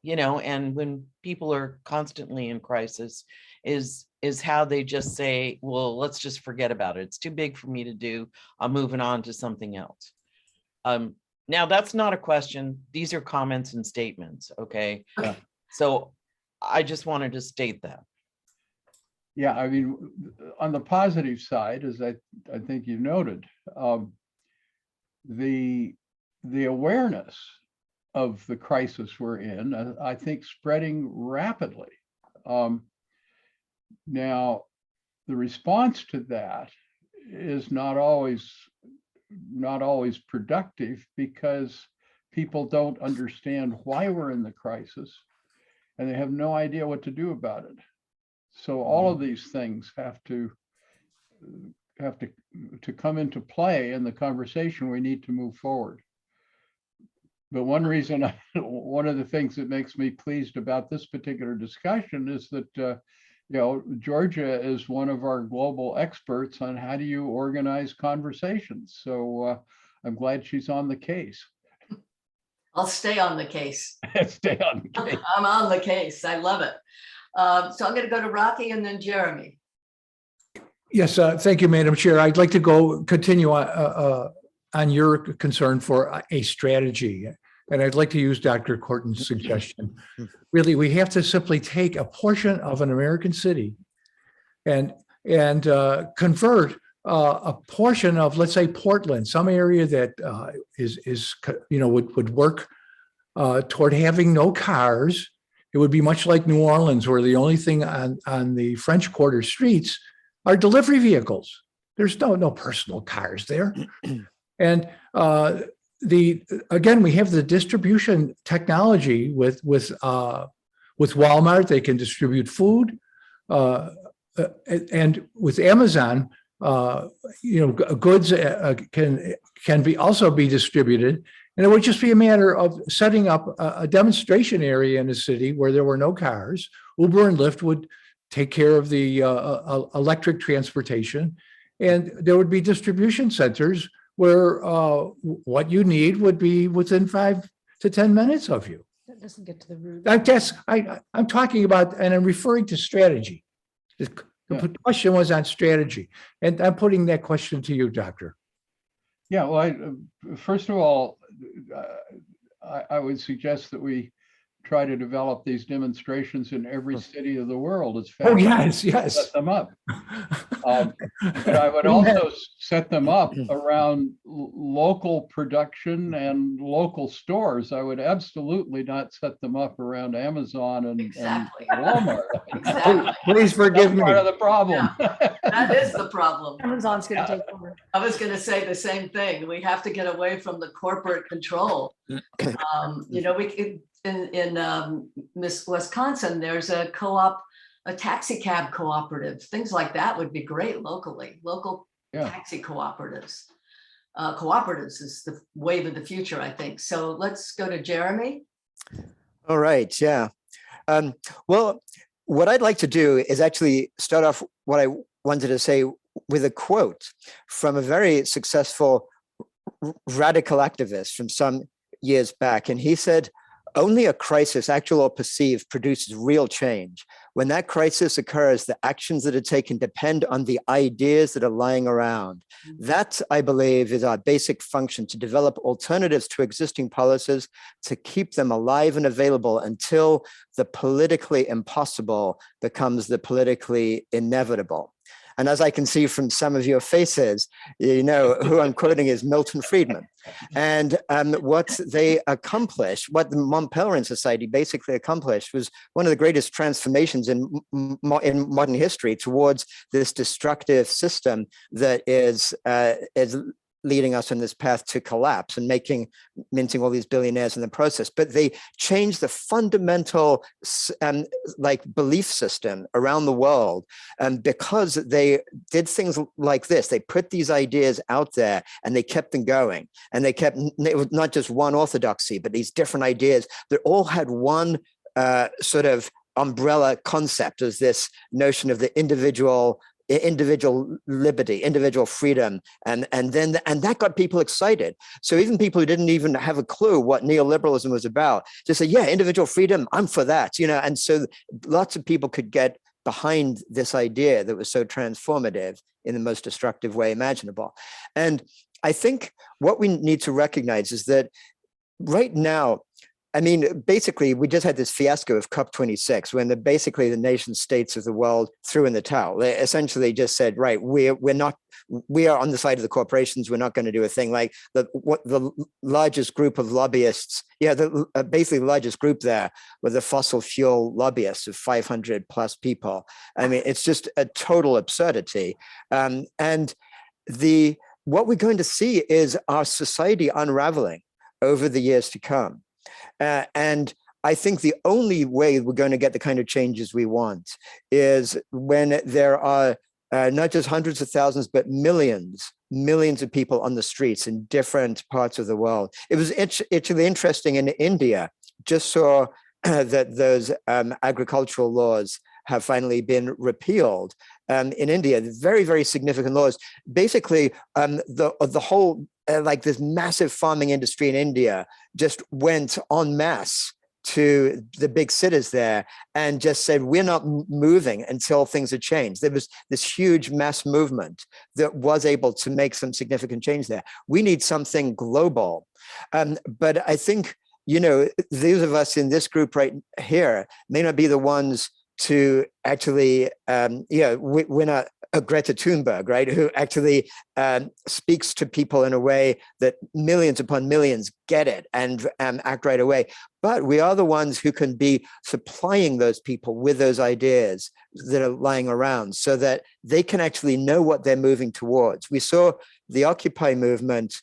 and when people are constantly in crisis, is how they just say, well, let's just forget about it. It's too big for me to do. I'm moving on to something else. Now, that's not a question. These are comments and statements, okay? So I just wanted to state that. Yeah, I mean, on the positive side, as I think you noted, the awareness of the crisis we're in, I think, spreading rapidly. Now, the response to that is not always productive, because people don't understand why we're in the crisis, and they have no idea what to do about it. So all of these things have to come into play in the conversation. We need to move forward. But one of the things that makes me pleased about this particular discussion is that Georgia is one of our global experts on how do you organize conversations. So I'm glad she's on the case. I'll stay on the case. Stay on the case. I'm on the case. I love it. So I'm going to go to Rocky and then Jeremy. Yes, thank you, Madam Chair. I'd like to continue on your concern for a strategy. And I'd like to use Dr. Korten's suggestion. Really, we have to simply take a portion of an American city and convert a portion of, let's say, Portland, some area that would work toward having no cars, it would be much like New Orleans, where the only thing on the French Quarter streets are delivery vehicles. There's no personal cars there. And again, we have the distribution technology with Walmart. They can distribute food, and with Amazon, goods can be also be distributed. And it would just be a matter of setting up a demonstration area in a city where there were no cars. Uber and Lyft would take care of the electric transportation, and there would be distribution centers where what you need would be within 5 to 10 minutes of you. That doesn't get to the root. I guess I'm talking about, and I'm referring to strategy. The question was on strategy, and I'm putting that question to you, Doctor. Yeah, well, first of all, I would suggest that we try to develop these demonstrations in every city of the world as fast as set them up. But I would also set them up around local production and local stores. I would absolutely not set them up around Amazon and Walmart. Exactly. Please forgive me. Part of the problem. Yeah, that is the problem. Amazon's going to take over. I was going to say the same thing. We have to get away from the corporate control. In Wisconsin, there's a co-op, a taxi cab cooperative. Things like that would be great locally. Local taxi cooperatives. Cooperatives is the wave of the future, I think. So let's go to Jeremy. All right. Yeah. Well, what I'd like to do is actually start off what I wanted to say with a quote from a very successful radical activist from some years back. And he said, "Only a crisis, actual or perceived, produces real change. When that crisis occurs, the actions that are taken depend on the ideas that are lying around. That, I believe, is our basic function, to develop alternatives to existing policies, to keep them alive and available until the politically impossible becomes the politically inevitable." And as I can see from some of your faces, you know who I'm quoting is Milton Friedman. And what they accomplished, what the Mont Pelerin Society basically accomplished, was one of the greatest transformations in modern history towards this destructive system that is leading us on this path to collapse and minting all these billionaires in the process. But they changed the fundamental belief system around the world, because they did things like this. They put these ideas out there and they kept them going, and they kept, it was not just one orthodoxy, but these different ideas that all had one sort of umbrella concept, as this notion of the individual liberty, individual freedom, and that got people excited. So even people who didn't even have a clue what neoliberalism was about just say, yeah, individual freedom, I'm for that, and so lots of people could get behind this idea that was so transformative in the most destructive way imaginable. And I think what we need to recognize is that right now, I mean, basically, we just had this fiasco of COP26 when basically the nation states of the world threw in the towel. They essentially just said, right, we are on the side of the corporations. We're not going to do a thing. Like the largest group of lobbyists, basically the largest group there were the fossil fuel lobbyists of 500 plus people. I mean, it's just a total absurdity. And what we're going to see is our society unraveling over the years to come. And I think the only way we're going to get the kind of changes we want is when there are not just hundreds of thousands, but millions of people on the streets in different parts of the world. It was actually interesting in India, just saw that those agricultural laws have finally been repealed. In India, very, very significant laws. Basically, the whole, this massive farming industry in India just went en masse to the big cities there and just said, we're not moving until things are changed. There was this huge mass movement that was able to make some significant change there. We need something global. But I think, those of us in this group right here may not be the ones to actually, we're not Greta Thunberg, right, who actually speaks to people in a way that millions upon millions get it and act right away. But we are the ones who can be supplying those people with those ideas that are lying around so that they can actually know what they're moving towards. We saw the Occupy movement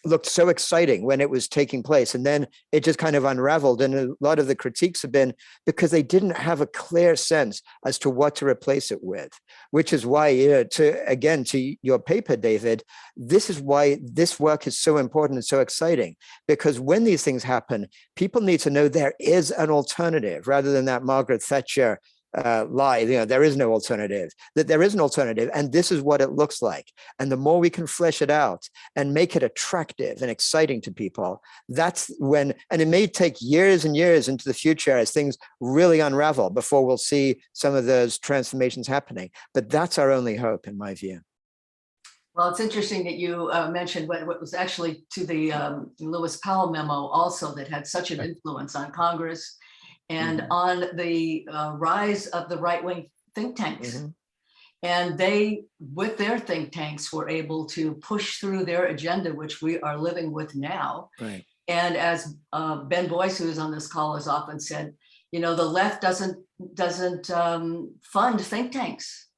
looked so exciting when it was taking place, and then it just kind of unraveled. And a lot of the critiques have been because they didn't have a clear sense as to what to replace it with, which is why, to your paper, David, this is why this work is so important and so exciting, because when these things happen, people need to know there is an alternative rather than that Margaret Thatcher lie, there is no alternative, that there is an alternative, and this is what it looks like. And the more we can flesh it out and make it attractive and exciting to people, that's when, and it may take years and years into the future as things really unravel before we'll see some of those transformations happening. But that's our only hope, in my view. Well, it's interesting that you mentioned what was actually to the Lewis Powell memo also that had such an influence on Congress and on the rise of the right-wing think tanks. And they, with their think tanks, were able to push through their agenda, which we are living with now. Right. And as Ben Boyce, who is on this call, has often said, the left doesn't fund think tanks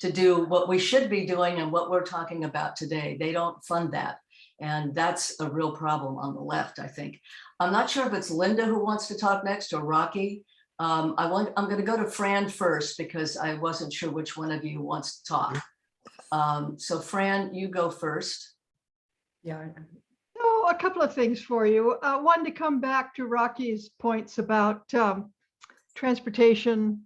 to do what we should be doing and what we're talking about today. They don't fund that. And that's a real problem on the left, I think. I'm not sure if it's Linda who wants to talk next or Rocky. I'm going to go to Fran first because I wasn't sure which one of you wants to talk. So Fran, you go first. Yeah. So a couple of things for you. One, to come back to Rocky's points about transportation.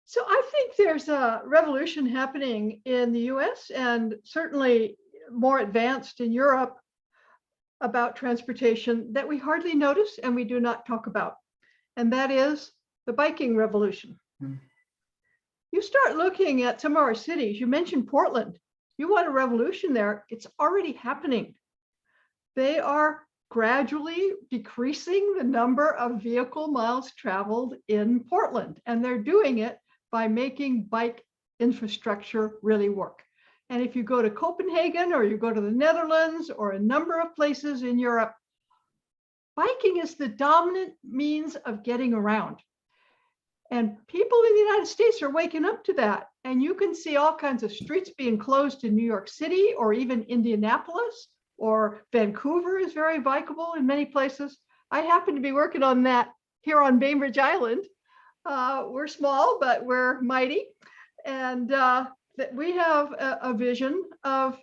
So I think there's a revolution happening in the US and certainly more advanced in Europe about transportation that we hardly notice and we do not talk about. And that is the biking revolution. You start looking at some of our cities, you mentioned Portland, you want a revolution there, it's already happening. They are gradually decreasing the number of vehicle miles traveled in Portland, and they're doing it by making bike infrastructure really work. And if you go to Copenhagen or you go to the Netherlands or a number of places in Europe, biking is the dominant means of getting around. And people in the United States are waking up to that. And you can see all kinds of streets being closed in New York City or even Indianapolis, or Vancouver is very bikeable in many places. I happen to be working on that here on Bainbridge Island. We're small, but we're mighty. And that we have a vision of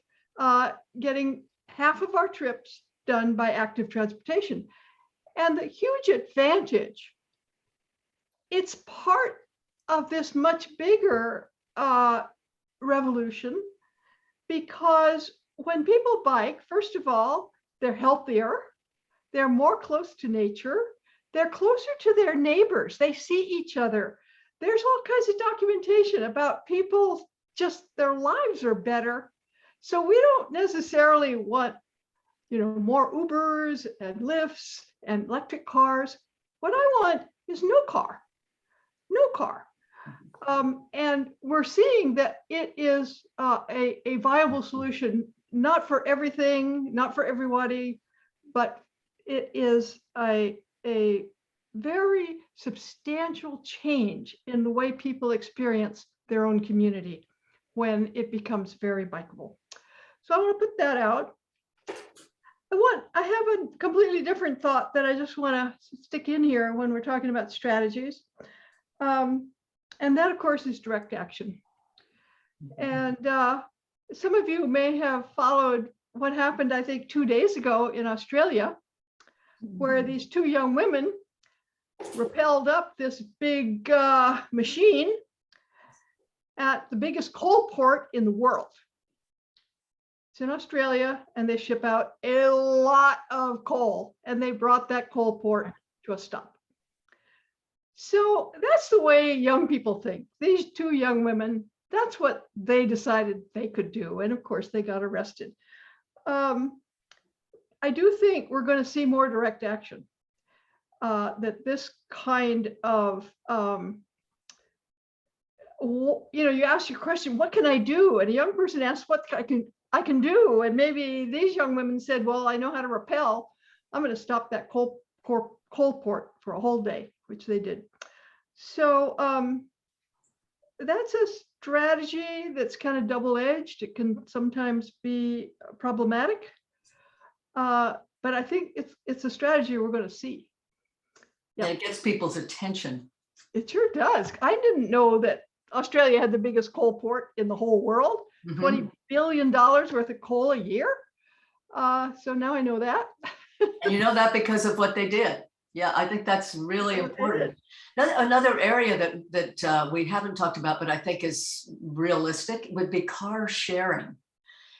getting half of our trips done by active transportation. And the huge advantage, it's part of this much bigger revolution, because when people bike, first of all, they're healthier, they're more close to nature, they're closer to their neighbors, they see each other. There's all kinds of documentation about people, just their lives are better. So we don't necessarily want, more Ubers and Lyfts and electric cars. What I want is no car. And we're seeing that it is a viable solution, not for everything, not for everybody, but it is a very substantial change in the way people experience their own community when it becomes very bikeable. So I want to put that out. I have a completely different thought that I just want to stick in here when we're talking about strategies. And that, of course, is direct action. And some of you may have followed what happened, I think, 2 days ago in Australia, where these two young women rappelled up this big machine at the biggest coal port in the world. It's in Australia, and they ship out a lot of coal, and they brought that coal port to a stop. So that's the way young people think. These two young women, that's what they decided they could do. And of course, they got arrested. I do think we're going to see more direct action, that this kind of you ask your question, what can I do? And a young person asks what I can do. And maybe these young women said, well, I know how to rappel. I'm going to stop that coal port for a whole day, which they did. So that's a strategy that's kind of double-edged. It can sometimes be problematic. But I think it's a strategy we're going to see. And it gets people's attention. It sure does. I didn't know that Australia had the biggest coal port in the whole world, $20 billion worth of coal a year. So now I know that. And you know that because of what they did. Yeah, I think that's really important. Another area that we haven't talked about, but I think is realistic, would be car sharing.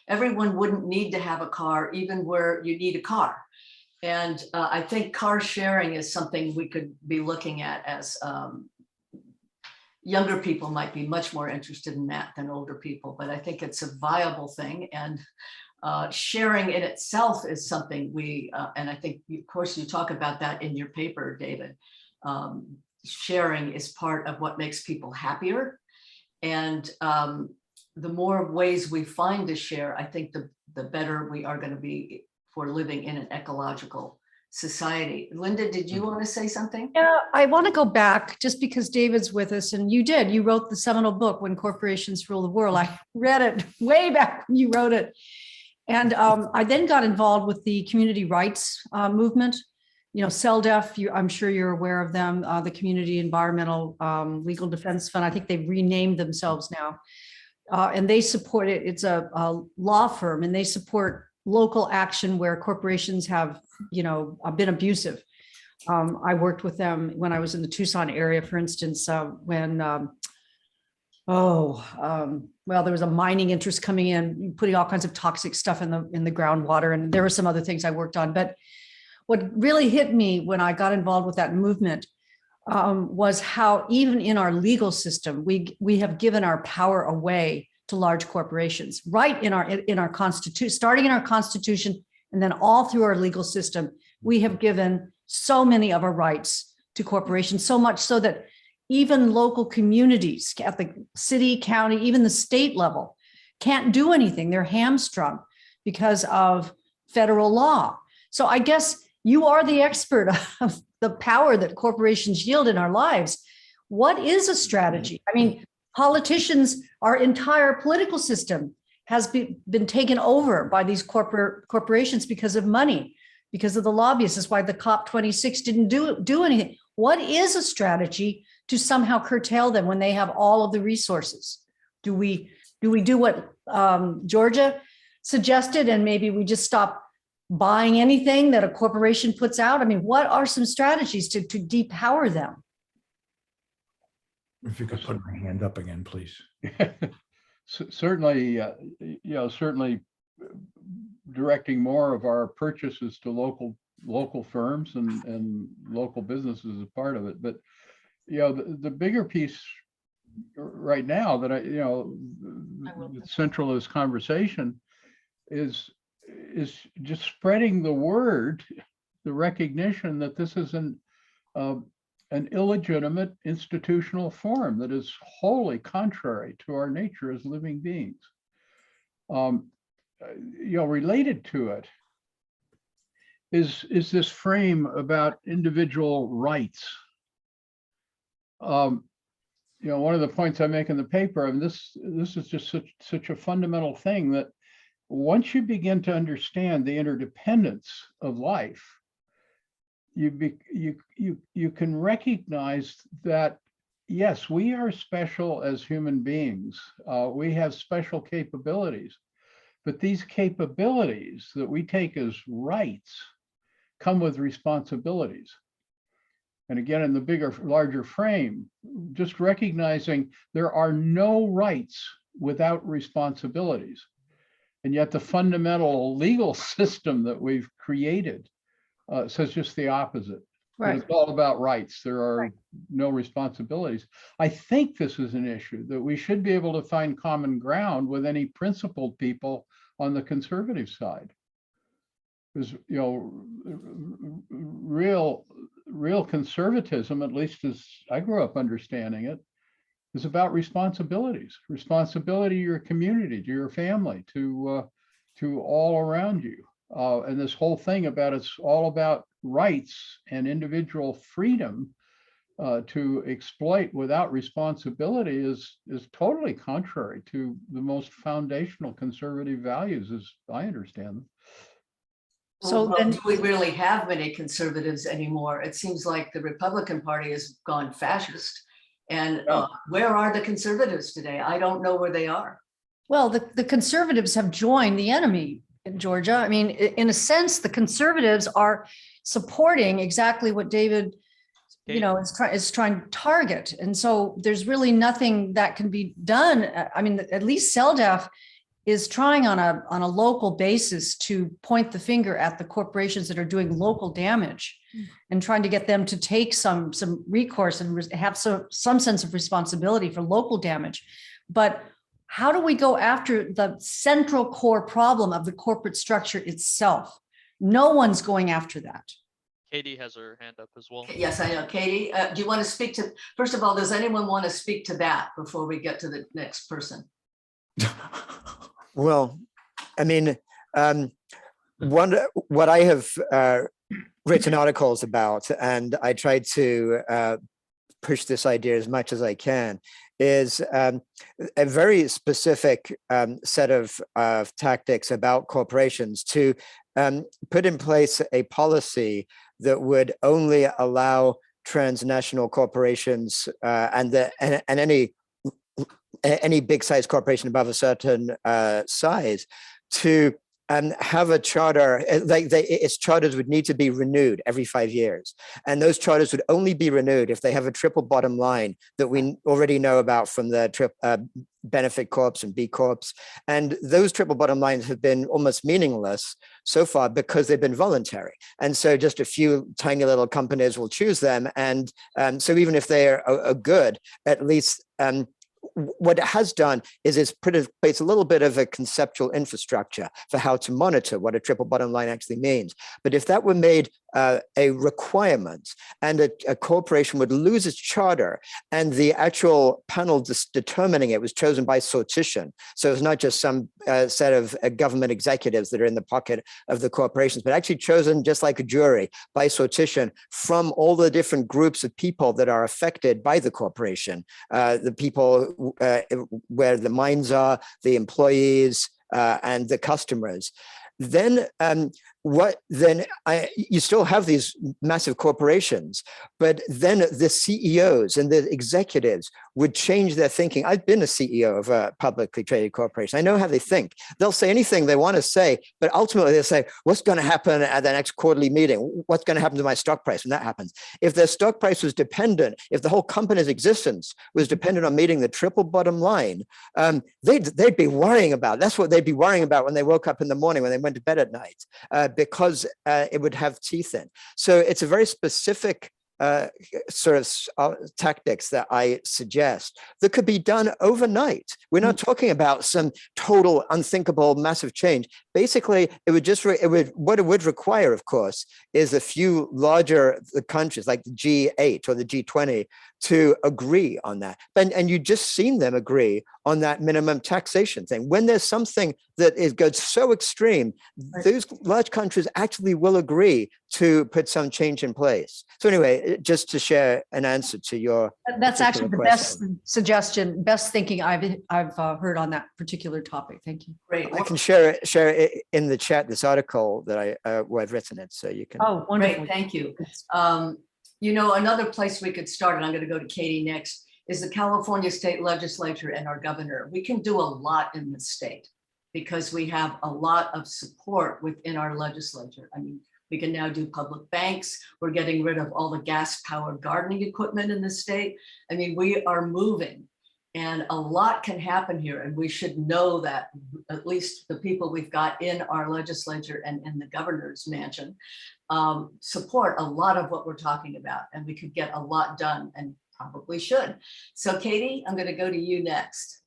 Everyone wouldn't need to have a car, even where you need a car. And I think car sharing is something we could be looking at, as younger people might be much more interested in that than older people. But I think it's a viable thing. And sharing in itself is something and I think, of course, you talk about that in your paper, David. Sharing is part of what makes people happier. And the more ways we find to share, I think the better we are going to be for living in an ecological society. Linda, did you want to say something? Yeah, I want to go back just because David's with us, and you wrote the seminal book, When Corporations Rule the World. I read it way back when you wrote it. And I then got involved with the community rights movement. CELDEF, I'm sure you're aware of them, the Community Environmental Legal Defense Fund. I think they've renamed themselves now. And they support it. It's a law firm, and they support local action where corporations have, been abusive. I worked with them when I was in the Tucson area, for instance, when, there was a mining interest coming in, putting all kinds of toxic stuff in the groundwater. And there were some other things I worked on. But what really hit me when I got involved with that movement was how even in our legal system, we have given our power away to large corporations, right in our constitution, starting in our constitution, and then all through our legal system. We have given so many of our rights to corporations, so much so that even local communities at the city, county, even the state level can't do anything. They're hamstrung because of federal law. So I guess you are the expert of the power that corporations yield in our lives. What is a strategy? I mean, politicians, our entire political system has been taken over by these corporations because of money, because of the lobbyists. That's why the COP26 didn't do anything. What is a strategy to somehow curtail them when they have all of the resources? Do we do what Georgia suggested, and maybe we just stop buying anything that a corporation puts out? I mean, what are some strategies to depower them? If you could put my hand up again, please. Certainly, certainly directing more of our purchases to local firms and local businesses is part of it. But the bigger piece right now that that's central to this conversation is just spreading the word, the recognition that this is an illegitimate institutional form that is wholly contrary to our nature as living beings. Related to it is this frame about individual rights. One of the points I make in the paper, and this is just such a fundamental thing, that once you begin to understand the interdependence of life, you can recognize that, yes, we are special as human beings. We have special capabilities, but these capabilities that we take as rights come with responsibilities. And again, in the larger frame, just recognizing there are no rights without responsibilities. And yet the fundamental legal system that we've created says just the opposite. Right. It's all about rights. There are no responsibilities. I think this is an issue that we should be able to find common ground with any principled people on the conservative side. Because, real conservatism, at least as I grew up understanding it, is about responsibilities, responsibility to your community, to your family, to all around you. And this whole thing about it's all about rights and individual freedom to exploit without responsibility is totally contrary to the most foundational conservative values, as I understand them. So Well, then- do we really have many conservatives anymore? It seems like the Republican Party has gone fascist. And where are the conservatives today? I don't know where they are. Well, the conservatives have joined the enemy in Georgia. I mean, in a sense, the conservatives are supporting exactly what David, is trying to target. And so there's really nothing that can be done. I mean, at least CELDAF is trying on a local basis to point the finger at the corporations that are doing local damage and trying to get them to take some recourse and have some sense of responsibility for local damage. But how do we go after the central core problem of the corporate structure itself? No one's going after that. Katie has her hand up as well. Yes, I know. Katie, do you want to speak to, first of all, does anyone want to speak to that before we get to the next person? Well, I mean, what I have written articles about, and I try to push this idea as much as I can, is a very specific set of tactics about corporations to put in place a policy that would only allow transnational corporations and any big size corporation above a certain size to have a charter, its charters would need to be renewed every 5 years. And those charters would only be renewed if they have a triple bottom line that we already know about from the benefit corps and B corps. And those triple bottom lines have been almost meaningless so far because they've been voluntary. And so just a few tiny little companies will choose them. And so even if they are good, at least what it has done is it's put in place a little bit of a conceptual infrastructure for how to monitor what a triple bottom line actually means. But if that were made a requirement and a corporation would lose its charter and the actual panel determining it was chosen by sortition. So it's not just some set of government executives that are in the pocket of the corporations, but actually chosen just like a jury by sortition from all the different groups of people that are affected by the corporation, the people where the minds are, the employees, and the customers. Then you still have these massive corporations, but then the CEOs and the executives would change their thinking. I've been a CEO of a publicly traded corporation. I know how they think. They'll say anything they want to say, but ultimately they'll say, what's going to happen at the next quarterly meeting? What's going to happen to my stock price when that happens? If their stock price was dependent, if the whole company's existence was dependent on meeting the triple bottom line, they'd be worrying about. That's what they'd be worrying about when they woke up in the morning, when they went to bed at night, because it would have teeth in. So it's a very specific sort of tactics that I suggest that could be done overnight. We're not talking about some total unthinkable massive change. Basically, it would just what it would require, of course, is a few larger countries like the G8 or the G20 to agree on that. And you just seen them agree on that minimum taxation thing. When there's something that goes so extreme, those large countries actually will agree to put some change in place. So anyway, just to share an answer to your That's actually the best question. suggestion, best thinking I've heard on that particular topic. Thank you. Great. I can share it in the chat, this article that where I've written it, so you can. Oh, wonderful. Great, thank you. Another place we could start, and I'm going to go to Katie next, is the California State Legislature and our governor. We can do a lot in this state because we have a lot of support within our legislature. I mean, we can now do public banks. We're getting rid of all the gas-powered gardening equipment in the state. I mean, we are moving, and a lot can happen here. And we should know that, at least the people we've got in our legislature and in the governor's mansion support a lot of what we're talking about, and we could get a lot done, and probably should. So Katie, I'm going to go to you next.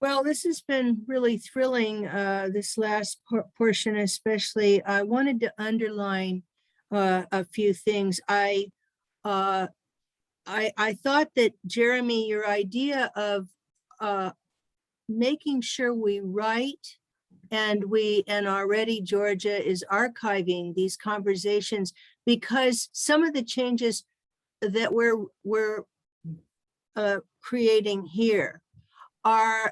Well, this has been really thrilling, this last portion especially. I wanted to underline a few things. I I thought that, Jeremy, your idea of making sure we write, and already Georgia is archiving these conversations, because some of the changes that we're creating here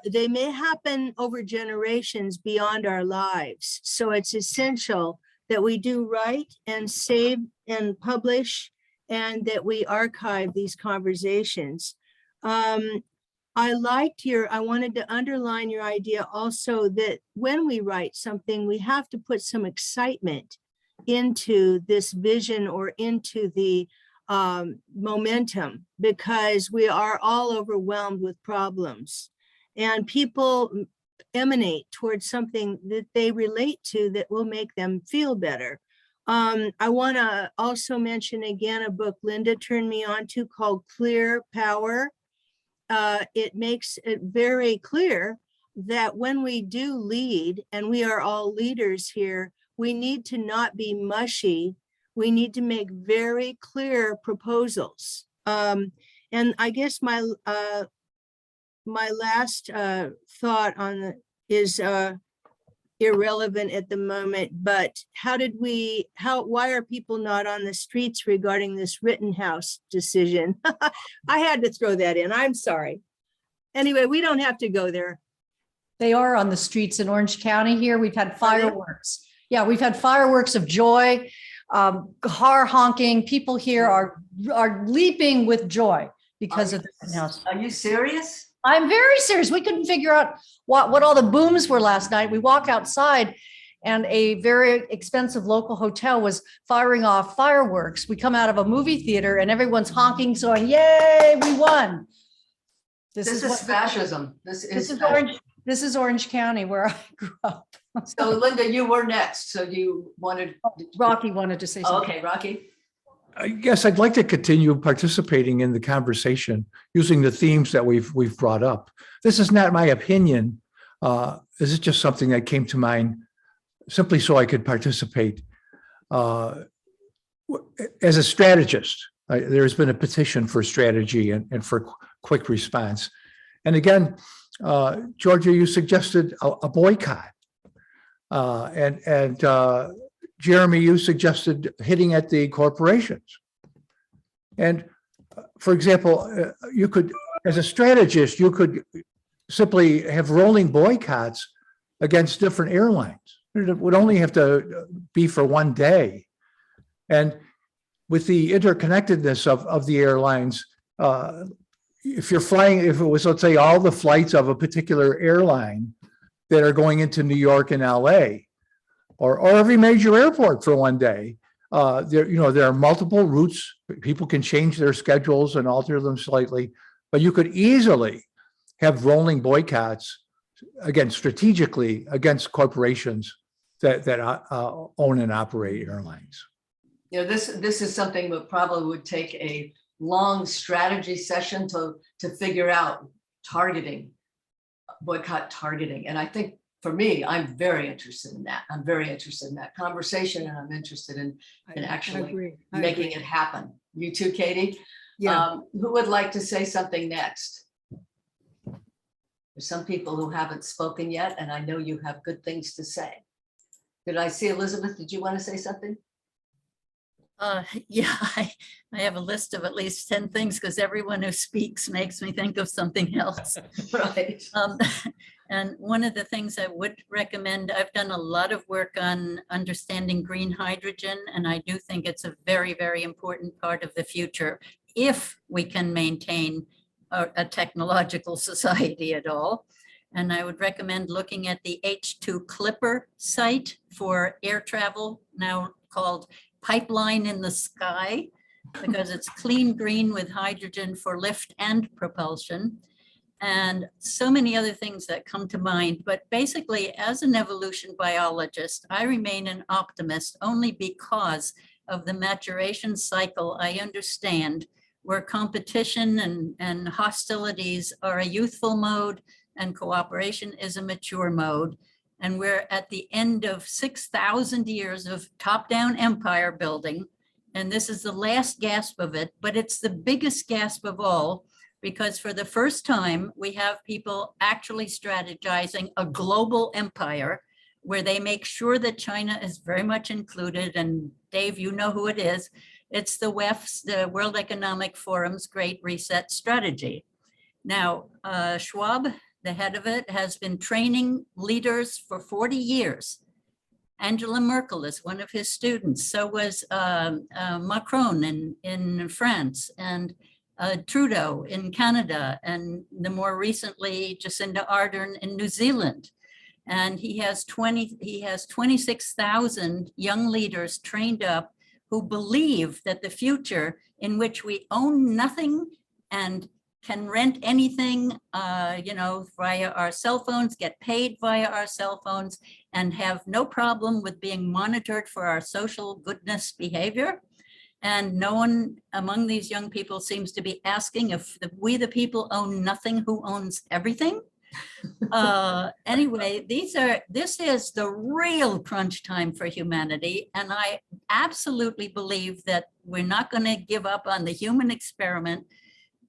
they may happen over generations beyond our lives. So it's essential that we do write and save and publish, and that we archive these conversations. I wanted to underline your idea also that when we write something, we have to put some excitement into this vision or into the momentum, because we are all overwhelmed with problems, and people emanate towards something that they relate to that will make them feel better. I want to also mention again a book Linda turned me on to called Clear Power. It makes it very clear that when we do lead, and we are all leaders here, we need to not be mushy. We need to make very clear proposals. And I guess my last thought on is irrelevant at the moment, but why are people not on the streets regarding this Rittenhouse decision? I had to throw that in, I'm sorry. Anyway, we don't have to go there. They are on the streets in Orange County here. We've had fireworks. Yeah, we've had fireworks of joy, car honking. People here are leaping with joy because of the Rittenhouse. Are you serious? I'm very serious. We couldn't figure out what all the booms were last night. We walk outside and a very expensive local hotel was firing off fireworks. We come out of a movie theater and everyone's honking, going, yay, we won. This is fascism. This is Orange County, where I grew up. So Linda, you were next. So you wanted. Rocky wanted to say something. Okay, Rocky. Yes, I'd like to continue participating in the conversation using the themes that we've brought up. This is not my opinion. This is just something that came to mind simply so I could participate. As a strategist, there's been a petition for strategy and for quick response. And again, Georgia, you suggested a boycott. And Jeremy, you suggested hitting at the corporations. And for example, you could, as a strategist, you could simply have rolling boycotts against different airlines. It would only have to be for one day. And with the interconnectedness of the airlines, if you're flying, if it was, let's say, all the flights of a particular airline that are going into New York and LA, or every major airport for one day, there are multiple routes. People can change their schedules and alter them slightly, but you could easily have rolling boycotts, again, strategically against corporations that own and operate airlines. You know, this is something that probably would take a long strategy session to figure out boycott targeting. And I think for me, I'm very interested in that. I'm very interested in that conversation, and I'm interested in actually making it happen. You too, Katie? Yeah. Who would like to say something next? There's some people who haven't spoken yet, and I know you have good things to say. Did I see Elizabeth? Did you want to say something? Yeah, I have a list of at least 10 things, because everyone who speaks makes me think of something else. Right. And one of the things I would recommend, I've done a lot of work on understanding green hydrogen, and I do think it's a very, very important part of the future if we can maintain a technological society at all. And I would recommend looking at the H2 Clipper site for air travel, now called Pipeline in the Sky, because it's clean green with hydrogen for lift and propulsion, and so many other things that come to mind. But basically, as an evolution biologist, I remain an optimist only because of the maturation cycle I understand, where competition and hostilities are a youthful mode and cooperation is a mature mode. And we're at the end of 6,000 years of top-down empire building, And this is the last gasp of it, but it's the biggest gasp of all, because for the first time, we have people actually strategizing a global empire where they make sure that China is very much included. And Dave, you know who it is. It's the WEF's, the World Economic Forum's Great Reset Strategy. Now, Schwab, the head of it, has been training leaders for 40 years. Angela Merkel is one of his students. So was Macron in France, and Trudeau in Canada, and the more recently Jacinda Ardern in New Zealand. And he has 26,000 young leaders trained up who believe that the future in which we own nothing and can rent anything, via our cell phones, get paid via our cell phones, and have no problem with being monitored for our social goodness behavior. And no one among these young people seems to be asking if we the people own nothing, who owns everything. Anyway, this is the real crunch time for humanity. And I absolutely believe that we're not going to give up on the human experiment,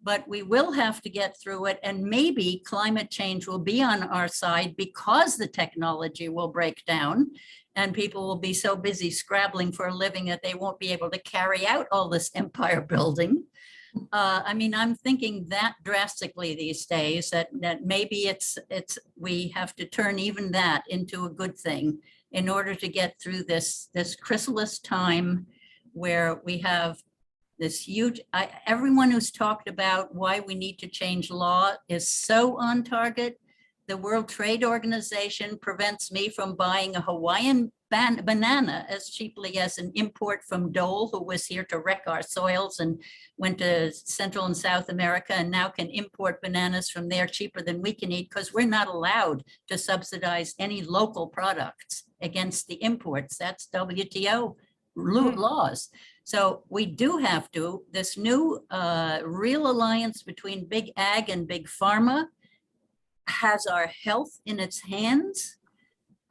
but we will have to get through it. And maybe climate change will be on our side because the technology will break down and people will be so busy scrabbling for a living that they won't be able to carry out all this empire building. I'm thinking that drastically these days, that maybe we have to turn even that into a good thing in order to get through this chrysalis time where we have this huge, everyone who's talked about why we need to change law is so on target. The World Trade Organization prevents me from buying a Hawaiian banana as cheaply as an import from Dole, who was here to wreck our soils and went to Central and South America and now can import bananas from there cheaper than we can eat, because we're not allowed to subsidize any local products against the imports. That's WTO laws. So we do have to, this new real alliance between big ag and big pharma has our health in its hands,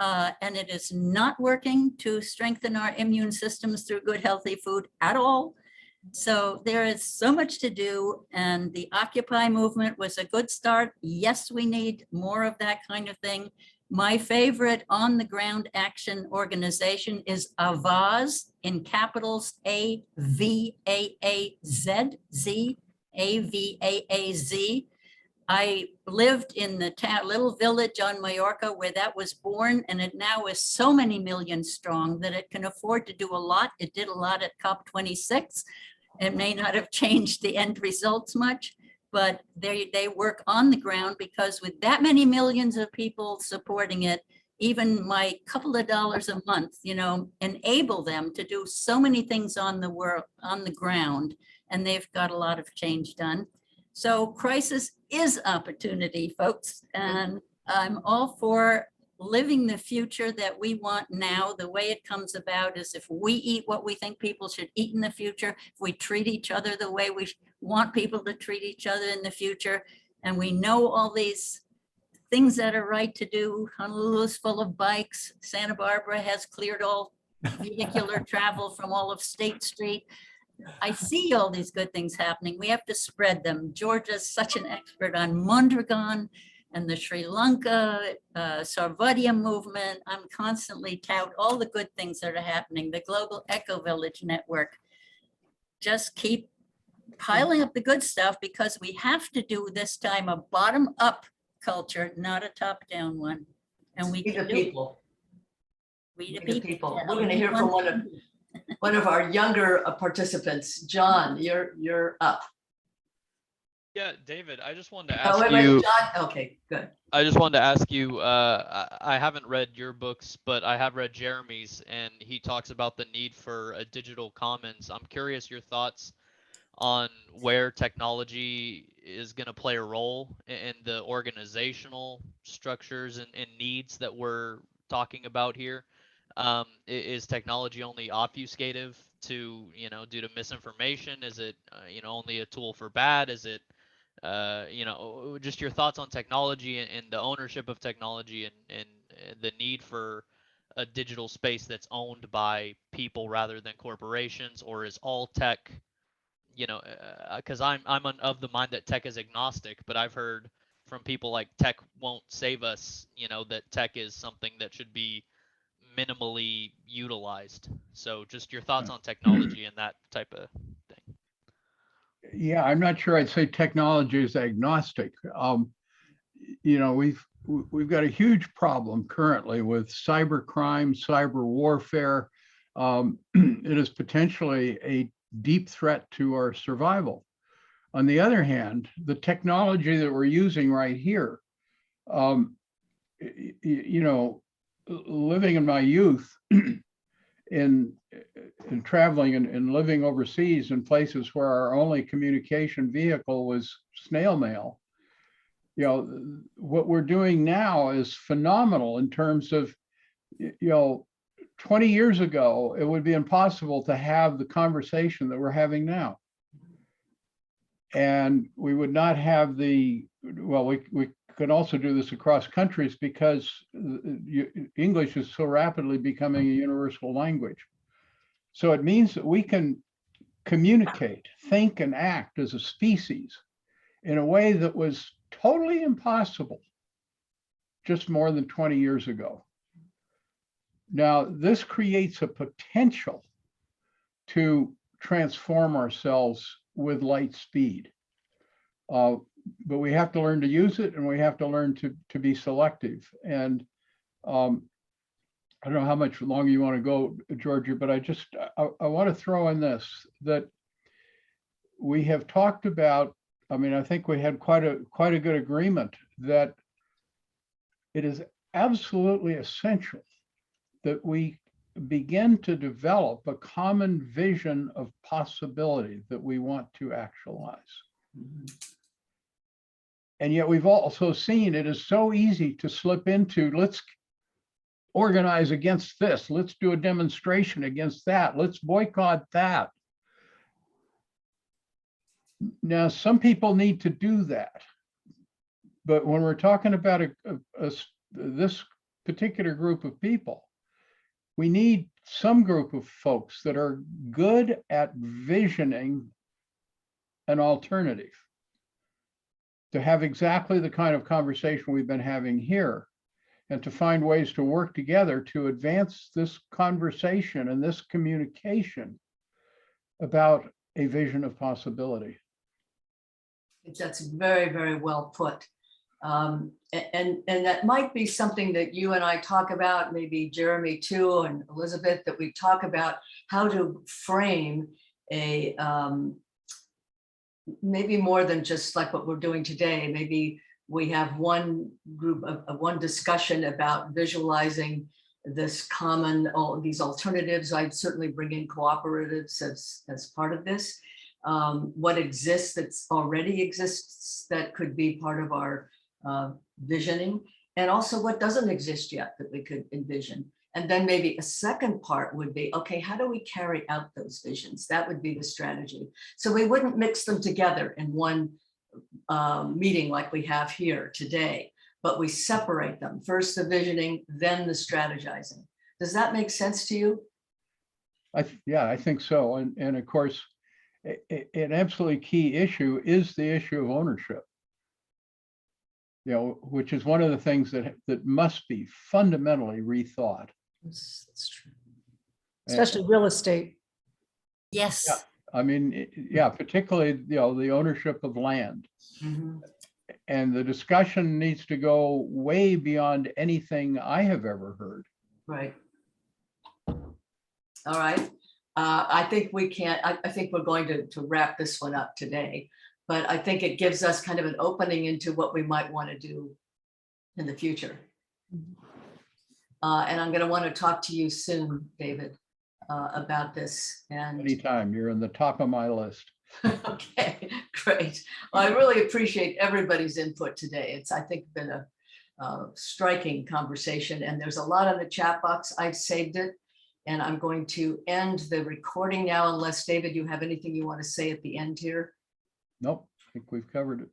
and it is not working to strengthen our immune systems through good, healthy food at all. So there is so much to do, and the Occupy movement was a good start. Yes, we need more of that kind of thing. My favorite on the ground action organization is AVAZ, in capitals AVAAZ, AVAAZ. I lived in the little village on Mallorca where that was born, and it now is so many millions strong that it can afford to do a lot. It did a lot at COP26. It may not have changed the end results much, but they work on the ground, because with that many millions of people supporting it, even my couple of dollars a month, enable them to do so many things on the ground, and they've got a lot of change done. So crisis is opportunity, folks, and I'm all for living the future that we want now. The way it comes about is if we eat what we think people should eat in the future, if we treat each other the way we want people to treat each other in the future, and we know all these things that are right to do. Honolulu's full of bikes. Santa Barbara has cleared all vehicular travel from all of State Street. I see all these good things happening. We have to spread them. Georgia's such an expert on Mondragon and the Sri Lanka Sarvadiya movement. I'm constantly tout all the good things that are happening. The Global Eco Village Network. Just keep piling up the good stuff, because we have to do this time a bottom-up culture, not a top-down one. And we can do people. We The people. Yeah, We're going to hear from one of our younger participants. John, you're up. Yeah, David, I just wanted to Oh, ask wait, you. John. Okay, good. I just wanted to ask you. I haven't read your books, but I have read Jeremy's, and he talks about the need for a digital commons. I'm curious your thoughts on where technology is going to play a role in the organizational structures and needs that we're talking about here. Is technology only obfuscative to, due to misinformation? Is it, only a tool for bad? Is it, just your thoughts on technology and the ownership of technology and the need for a digital space that's owned by people rather than corporations, or is all tech, you know, because I'm of the mind that tech is agnostic, but I've heard from people like tech won't save us, you know, that tech is something that should be minimally utilized. So just your thoughts on technology and that type of thing. Yeah, I'm not sure I'd say technology is agnostic. You know, we've got a huge problem currently with cyber crime, cyber warfare. It is potentially a deep threat to our survival. On the other hand, the technology that we're using right here, you know, living in my youth in traveling and living overseas in places where our only communication vehicle was snail mail, you know, what we're doing now is phenomenal in terms of, you know, 20 years ago, it would be impossible to have the conversation that we're having now. And we would not have the, well, we could also do this across countries because English is so rapidly becoming a universal language. So it means that we can communicate, think, and act as a species in a way that was totally impossible just more than 20 years ago. Now, this creates a potential to transform ourselves with light speed. But we have to learn to use it, and we have to learn to be selective. And I don't know how much longer you want to go, Georgia, but I want to throw in this, that we have talked about, I mean, I think we had quite a good agreement that it is absolutely essential that we begin to develop a common vision of possibility that we want to actualize. And yet we've also seen it is so easy to slip into, let's organize against this, let's do a demonstration against that, let's boycott that. Now, some people need to do that. But when we're talking about this particular group of people, we need some group of folks that are good at visioning an alternative, to have exactly the kind of conversation we've been having here, and to find ways to work together to advance this conversation and this communication about a vision of possibility. That's very, very well put. And that might be something that you and I talk about, maybe Jeremy too, and Elizabeth, that we talk about how to frame a, maybe more than just like what we're doing today. Maybe we have one group of one discussion about visualizing this common, all these alternatives. I'd certainly bring in cooperatives as part of this. What exists that's already exists that could be part of our visioning, and also what doesn't exist yet that we could envision. And then maybe a second part would be, okay, how do we carry out those visions? That would be the strategy. So we wouldn't mix them together in one meeting like we have here today, but we separate them. First the visioning, then the strategizing. Does that make sense to you? Yeah, I think so. And of course, an absolutely key issue is the issue of ownership. You know, which is one of the things that must be fundamentally rethought. That's true. Especially real estate. Yes. Yeah, I mean, yeah, particularly, you know, the ownership of land. Mm-hmm. And the discussion needs to go way beyond anything I have ever heard. Right. All right. I think we can't, I think we're going to wrap this one up today, but I think it gives us kind of an opening into what we might want to do in the future. And I'm going to want to talk to you soon, David, about this. And Anytime, you're in the top of my list. okay, great. Well, I really appreciate everybody's input today. It's, I think, been a striking conversation, and there's a lot in the chat box. I've saved it. And I'm going to end the recording now, unless, David, you have anything you want to say at the end here? Nope, I think we've covered it.